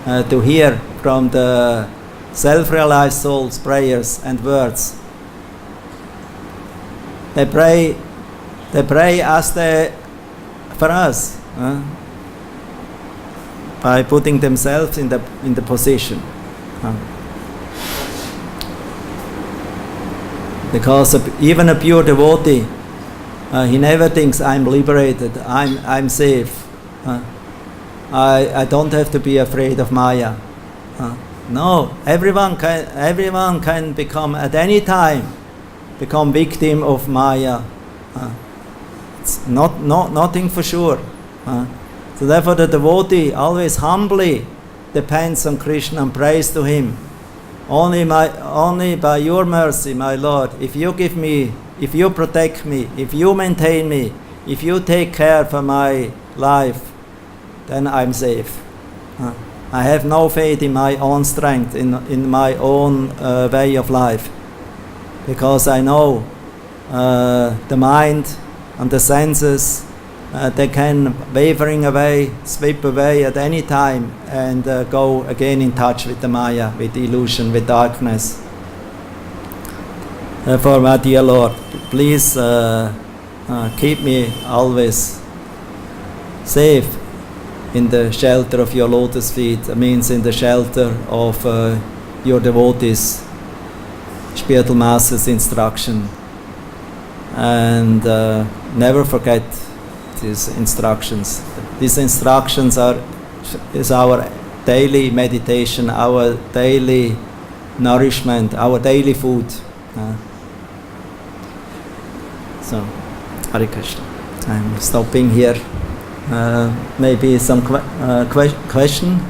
to hear from the self-realized souls' prayers and words. They pray as they for us, by putting themselves in the position. Because even a pure devotee, he never thinks, I'm liberated, I'm safe. I don't have to be afraid of Maya. No, everyone can become at any time become victim of Maya. It's nothing for sure. So therefore the devotee always humbly depends on Krishna and prays to him. Only by your mercy, my Lord, if you give me, if you protect me, if you maintain me, if you take care for my life, then I'm safe. I have no faith in my own strength, in my own way of life, because I know the mind and the senses, they can wavering away, slip away at any time and go again in touch with the Maya, with illusion, with darkness. Therefore, my dear Lord, please keep me always safe in the shelter of your lotus feet. That means in the shelter of your devotees, spiritual master's instruction. And never forget these instructions. These instructions is our daily meditation, our daily nourishment, our daily food. So, Hare Krishna. I'm stopping here. Maybe some question?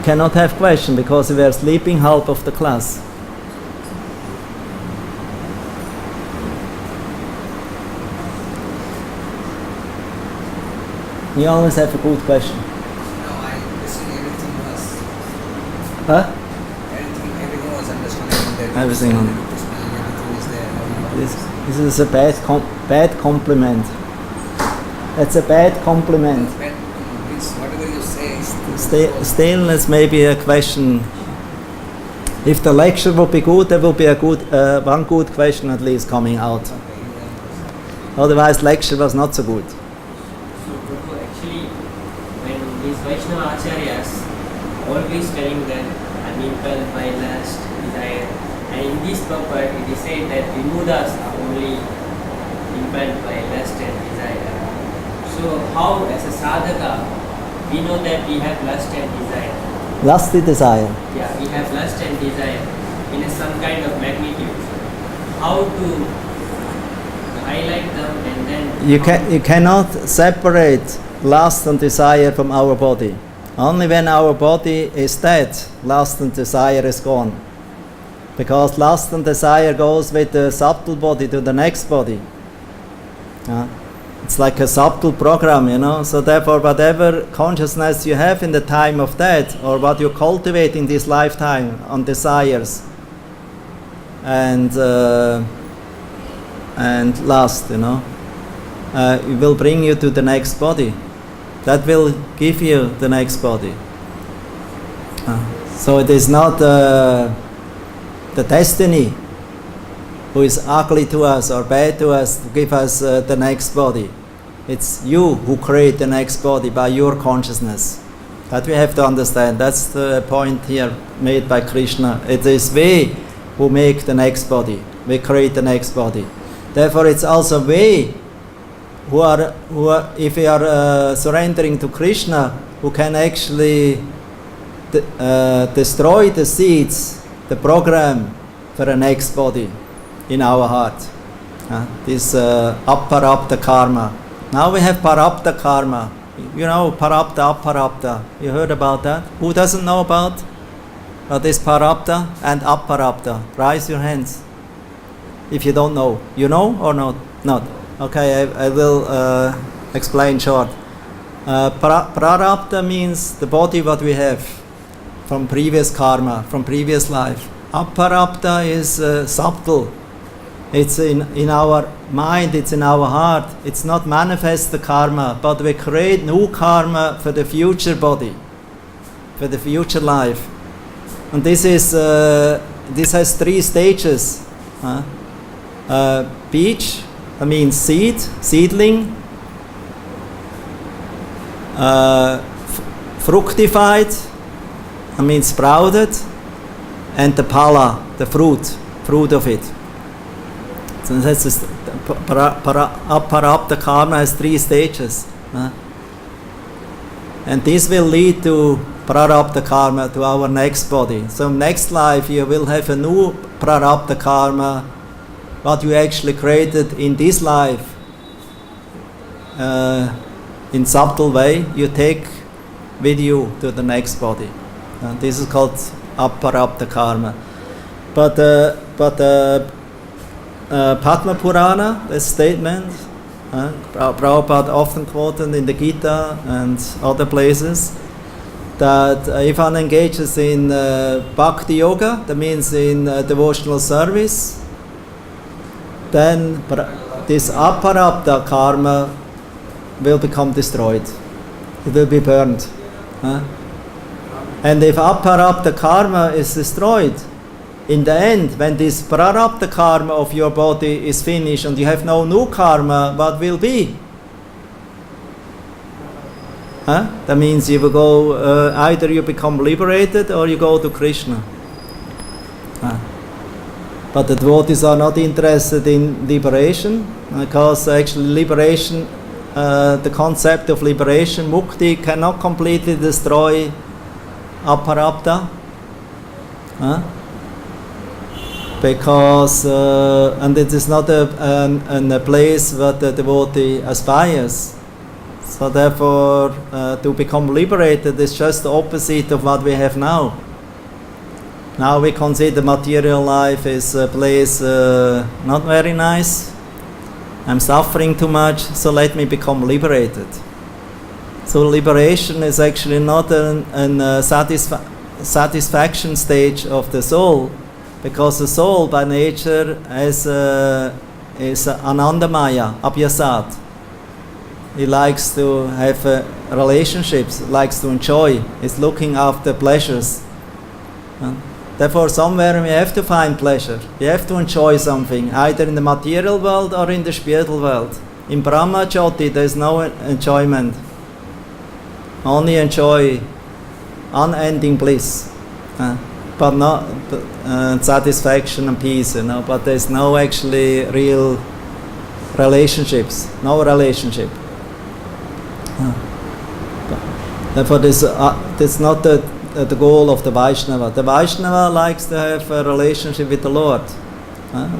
Cannot have question because we are sleeping half of the class. You always have a good question. No, I listen everything was. Huh? Everything was understanding. Everything on. Everything is there. This is a bad compliment. That's a bad compliment. Whatever you say. Stillness may be a question. If the lecture will be good, there will be a good one good question at least coming out. Otherwise, lecture was not so good. So, Prabhu, actually, when these Vaishnava Acharyas always telling that unimpelled by lust, desire, and in this purport it is said that Vimudas are only impelled by lust and desire. So, how as a sadhaka we know that we have lust and desire? Lusty desire. Yeah, we have lust and desire in some kind of magnitude. How to highlight them and then... You cannot separate lust and desire from our body. Only when our body is dead, lust and desire is gone. Because lust and desire goes with the subtle body to the next body. It's like a subtle program, you know. So therefore, whatever consciousness you have in the time of death, or what you cultivate in this lifetime on desires and lust, you know, it will bring you to the next body. That will give you the next body. So it is not the destiny who is ugly to us or bad to us to give us the next body. It's you who create the next body by your consciousness. That we have to understand. That's the point here made by Krishna. It is we who make the next body. We create the next body. Therefore, it's also we who are if we are surrendering to Krishna, who can actually destroy the seeds, the program for the next body in our heart. This aparapta karma. Now we have parapta karma. You know, parapta, aparapta. You heard about that? Who doesn't know about this parapta and aparapta? Raise your hands if you don't know. You know or not? Not. Okay, I will explain short. Prarabdha means the body what we have from previous karma, from previous life. Aparabdha is subtle. It's in our mind, it's in our heart. It's not manifest the karma, but we create new karma for the future body, for the future life. And this has three stages. Beach, I mean seed, seedling, fructified, I mean sprouted, and the pala, the fruit of it. So that's aparapta karma has three stages. And this will lead to prarabdha karma, to our next body. So next life you will have a new prarabdha karma, what you actually created in this life. In subtle way, you take with you to the next body. This is called aparabdha karma. But Padma Purana, the statement, Prabhupada often quoted in the Gita and other places, that if one engages in bhakti-yoga, that means in devotional service, then this aparabdha karma will become destroyed. It will be burned. And if aparabdha karma is destroyed, in the end, when this prarabdha karma of your body is finished and you have no new karma, what will be? That means you will go, either you become liberated or you go to Krishna. But the devotees are not interested in liberation, because actually liberation, the concept of liberation, mukti, cannot completely destroy aparabdha. Because, and it is not a place where the devotee aspires. So therefore, to become liberated is just the opposite of what we have now. Now we consider material life is a place not very nice. I'm suffering too much, so let me become liberated. So liberation is actually not a satisfaction stage of the soul, because the soul by nature is anandamaya, abhyasat. He likes to have relationships, likes to enjoy, is looking after pleasures. Therefore, somewhere we have to find pleasure. We have to enjoy something, either in the material world or in the spiritual world. In Brahma Jyoti, there is no enjoyment. Only enjoy unending bliss, but not satisfaction and peace. But there is no actually real relationships. No relationship. Therefore, this is not the goal of the Vaishnava. The Vaishnava likes to have a relationship with the Lord,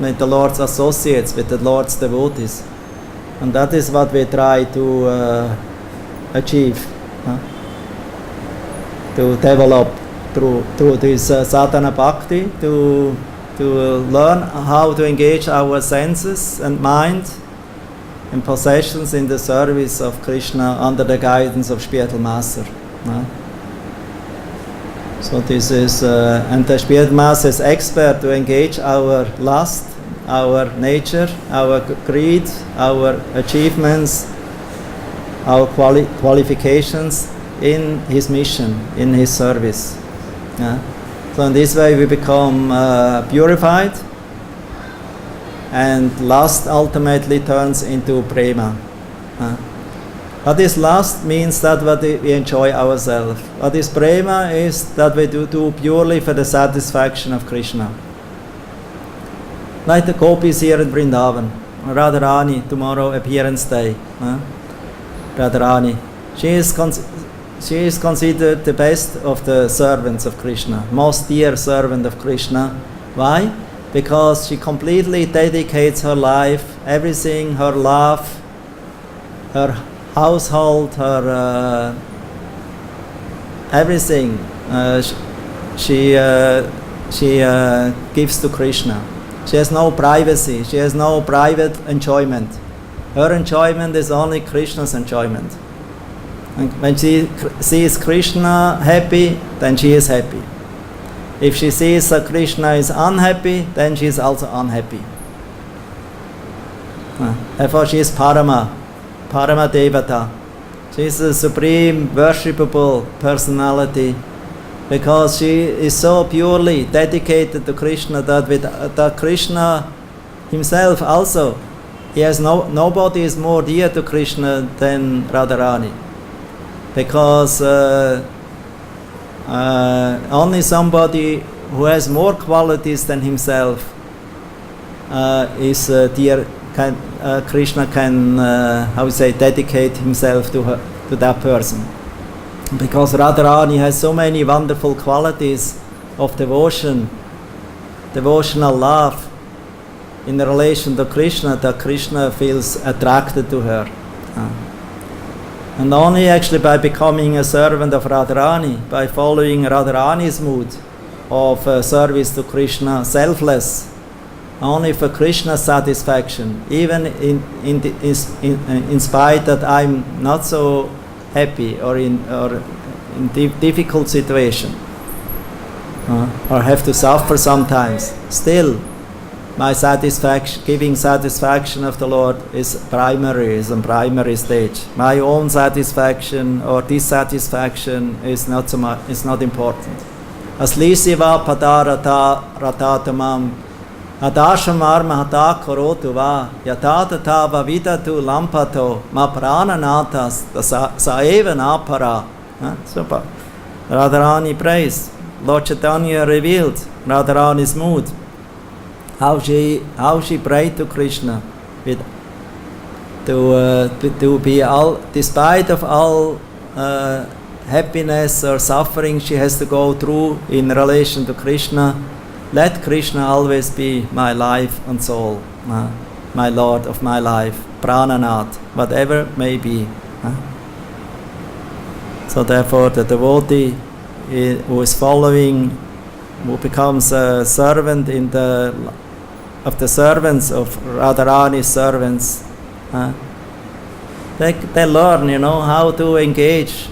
with the Lord's associates, with the Lord's devotees. And that is what we try to achieve, to develop through this sadhana bhakti, to learn how to engage our senses and mind and possessions in the service of Krishna under the guidance of spiritual master. So this is, and the spiritual master is expert to engage our lust, our nature, our greed, our achievements, our qualifications in his mission, in his service. So in this way we become purified, and lust ultimately turns into prema. What is lust means that what we enjoy ourselves. What is prema is that we do purely for the satisfaction of Krishna. Like the gopis here in Vrindavan, Radharani, tomorrow appearance day. Radharani, she is considered the best of the servants of Krishna, most dear servant of Krishna. Why? Because she completely dedicates her life, everything, her love, her household, her everything, she gives to Krishna. She has no privacy, she has no private enjoyment. Her enjoyment is only Krishna's enjoyment. And when she sees Krishna happy, then she is happy. If she sees that Krishna is unhappy, then she is also unhappy. Therefore she is Parama Devata. She is the supreme worshipable personality, because she is so purely dedicated to Krishna that Krishna himself also, nobody is more dear to Krishna than Radharani. Because only somebody who has more qualities than himself is dear. Krishna can, dedicate himself to that person. Because Radharani has so many wonderful qualities of devotion, devotional love in relation to Krishna, that Krishna feels attracted to her. And only actually by becoming a servant of Radharani, by following Radharani's mood of service to Krishna, selfless, only for Krishna's satisfaction, even in spite that I'm not so happy or in difficult situation, or have to suffer sometimes. Still, my satisfaction, giving satisfaction of the Lord is on primary stage. My own satisfaction or dissatisfaction is not so much, is not important. Aslisiva padarata ratatamam adashamarma hata korotu va yatatata vavidatu lampato ma prananatas saeva napara. Super. Radharani prays. Lord Chaitanya revealed Radharani's mood. How she prayed to Krishna, to be all, despite of all happiness or suffering she has to go through in relation to Krishna, let Krishna always be my life and soul, my Lord of my life, Prananath, whatever may be. So therefore the devotee who is following, who becomes a servant of the servants of Radharani's servants, they learn, how to engage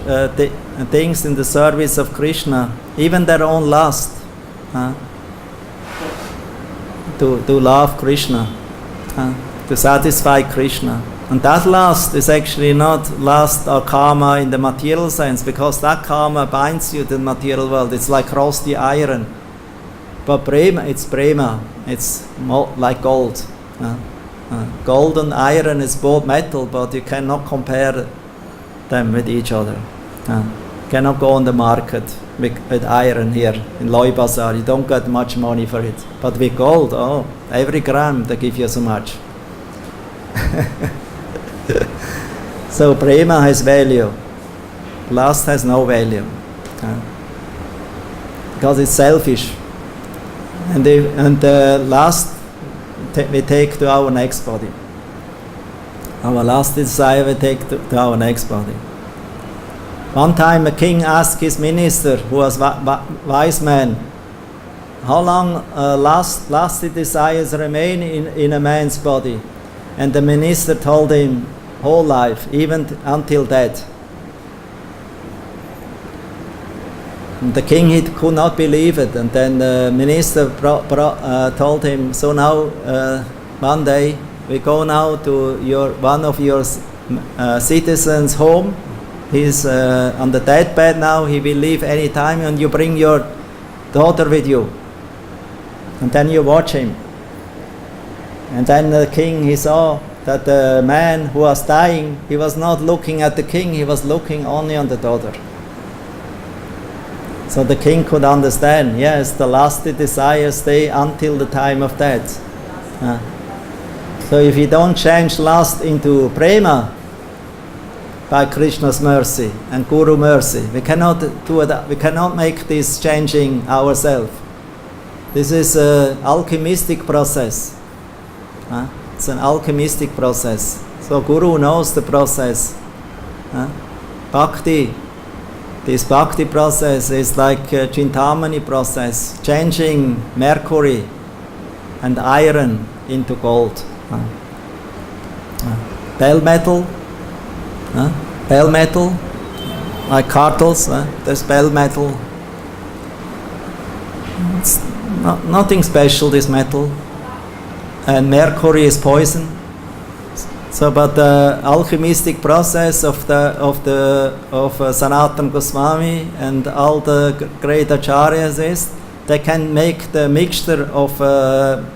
things in the service of Krishna, even their own lust, to love Krishna, to satisfy Krishna. And that lust is actually not lust or karma in the material sense, because that karma binds you to the material world. It's like rusty iron. But prema, it's like gold. Gold and iron is both metal, but you cannot compare them with each other. Cannot go on the market with iron here in Loi Bazaar. You don't get much money for it. But with gold, every gram they give you so much. So prema has value. Lust has no value. Because it's selfish. And the last we take to our next body. Our last desire we take to our next body. One time a king asked his minister, who was wise man, how long lasted desires remain in a man's body? And the minister told him, whole life, even until death. And the king, he could not believe it, and then the minister told him, so now one day we go now to one of your citizens' home. He's on the deathbed now, he will leave any time, and you bring your daughter with you. And then you watch him. And then the king, he saw that the man who was dying, he was not looking at the king, he was looking only on the daughter. So the king could understand, yes, the lusty desires stay until the time of death. So if you don't change lust into prema by Krishna's mercy and Guru mercy, we cannot do it. We cannot make this changing ourselves. This is an alchemistic process. It's an alchemistic process. So Guru knows the process. Bhakti. This bhakti process is like a Chintamani process, changing mercury and iron into gold. Bell metal, like cartels, there's bell metal. It's nothing special, this metal. And mercury is poison. So, but the alchemistic process of Sanatana Goswami and all the great acharyas is, they can make the mixture of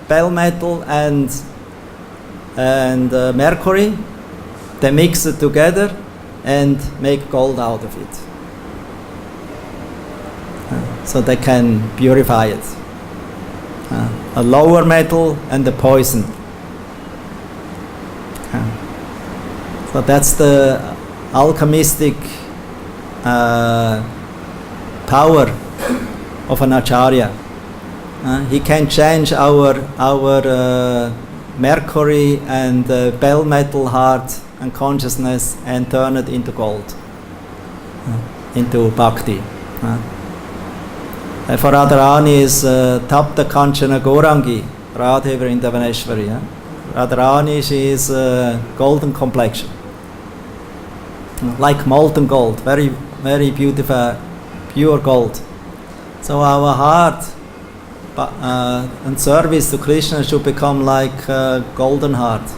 bell metal and mercury. They mix it together and make gold out of it. So they can purify it. A lower metal and the poison. So that's the alchemistic power of an acharya. He can change our mercury and bell metal heart and consciousness and turn it into gold, into bhakti. For Radharani is Tapta Kanchana Gaurangi, Radhe Vrindavaneshwari. Radharani, she is golden complexion, like molten gold, very, very beautiful, pure gold. So our heart and service to Krishna should become like golden heart,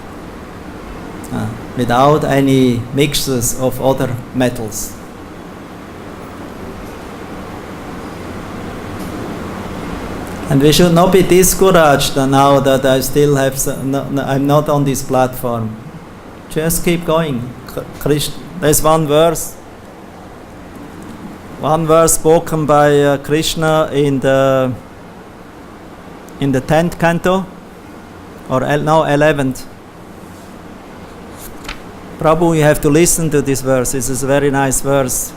without any mixtures of other metals. And we should not be discouraged now that I still have, I'm not on this platform. Just keep going. There's one verse spoken by Krishna in the 10th canto, or now 11th. Prabhu, you have to listen to this verse. This is a very nice verse.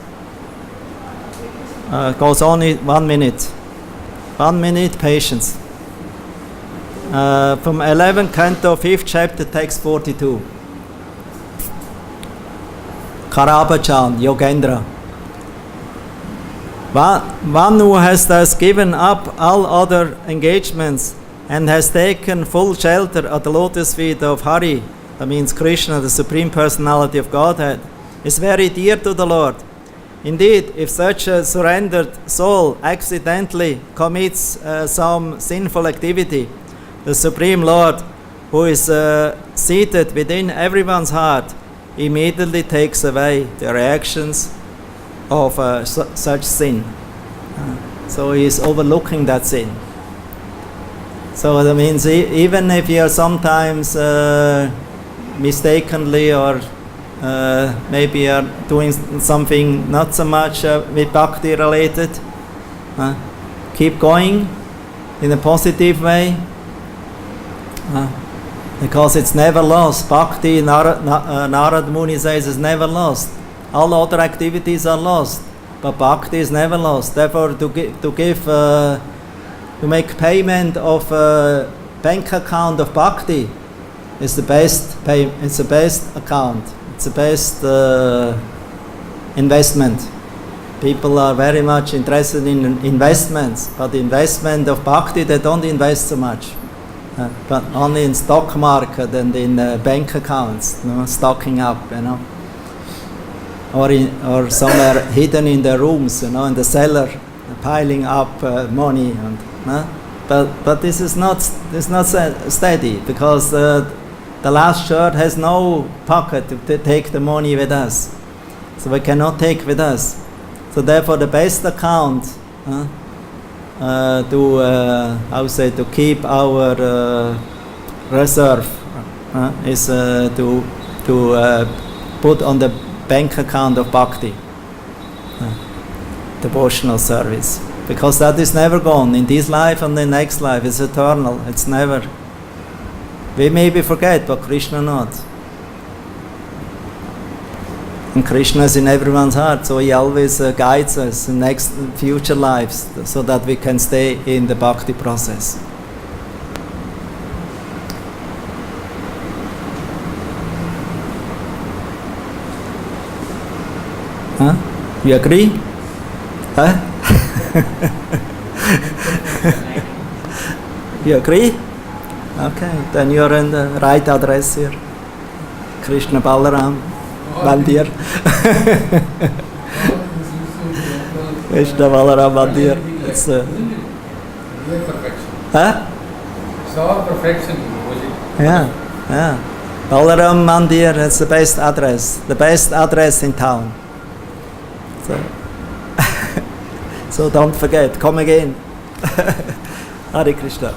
Goes only 1 minute. 1 minute, patience. From 11th canto, 5th chapter, text 42. Karabachan, Yogendra. One who has thus given up all other engagements and has taken full shelter at the lotus feet of Hari, that means Krishna, the Supreme Personality of Godhead, is very dear to the Lord. Indeed, if such a surrendered soul accidentally commits some sinful activity, the Supreme Lord, who is seated within everyone's heart, immediately takes away the reactions of such sin. So he is overlooking that sin. So that means even if you are sometimes mistakenly or maybe you are doing something not so much with bhakti related, keep going in a positive way, because it's never lost. Bhakti, Narad Muni says, is never lost. All other activities are lost, but bhakti is never lost. Therefore, to make payment of a bank account of bhakti is the best it's the best account. It's the best investment. People are very much interested in investments, but the investment of bhakti, they don't invest so much, but only in stock market and in bank accounts, stocking up, or somewhere hidden in the rooms, in the cellar, piling up money, but this is not steady, because the last shirt has no pocket to take the money with us, so we cannot take with us. So therefore, the best account to keep our reserve is to put on the bank account of bhakti, devotional service, because that is never gone in this life and the next life. It's eternal. It's never. We maybe forget, but Krishna not. And Krishna is in everyone's heart, so he always guides us in future lives, so that we can stay in the bhakti process. You agree? You agree? Okay, then you are in the right address here. Krishna Balaram Mandir. Krishna Balaram Mandir. It's real perfection. It's all perfection. Yeah. Balaram Mandir, it's the best address in town. So don't forget, come again. Hare Krishna.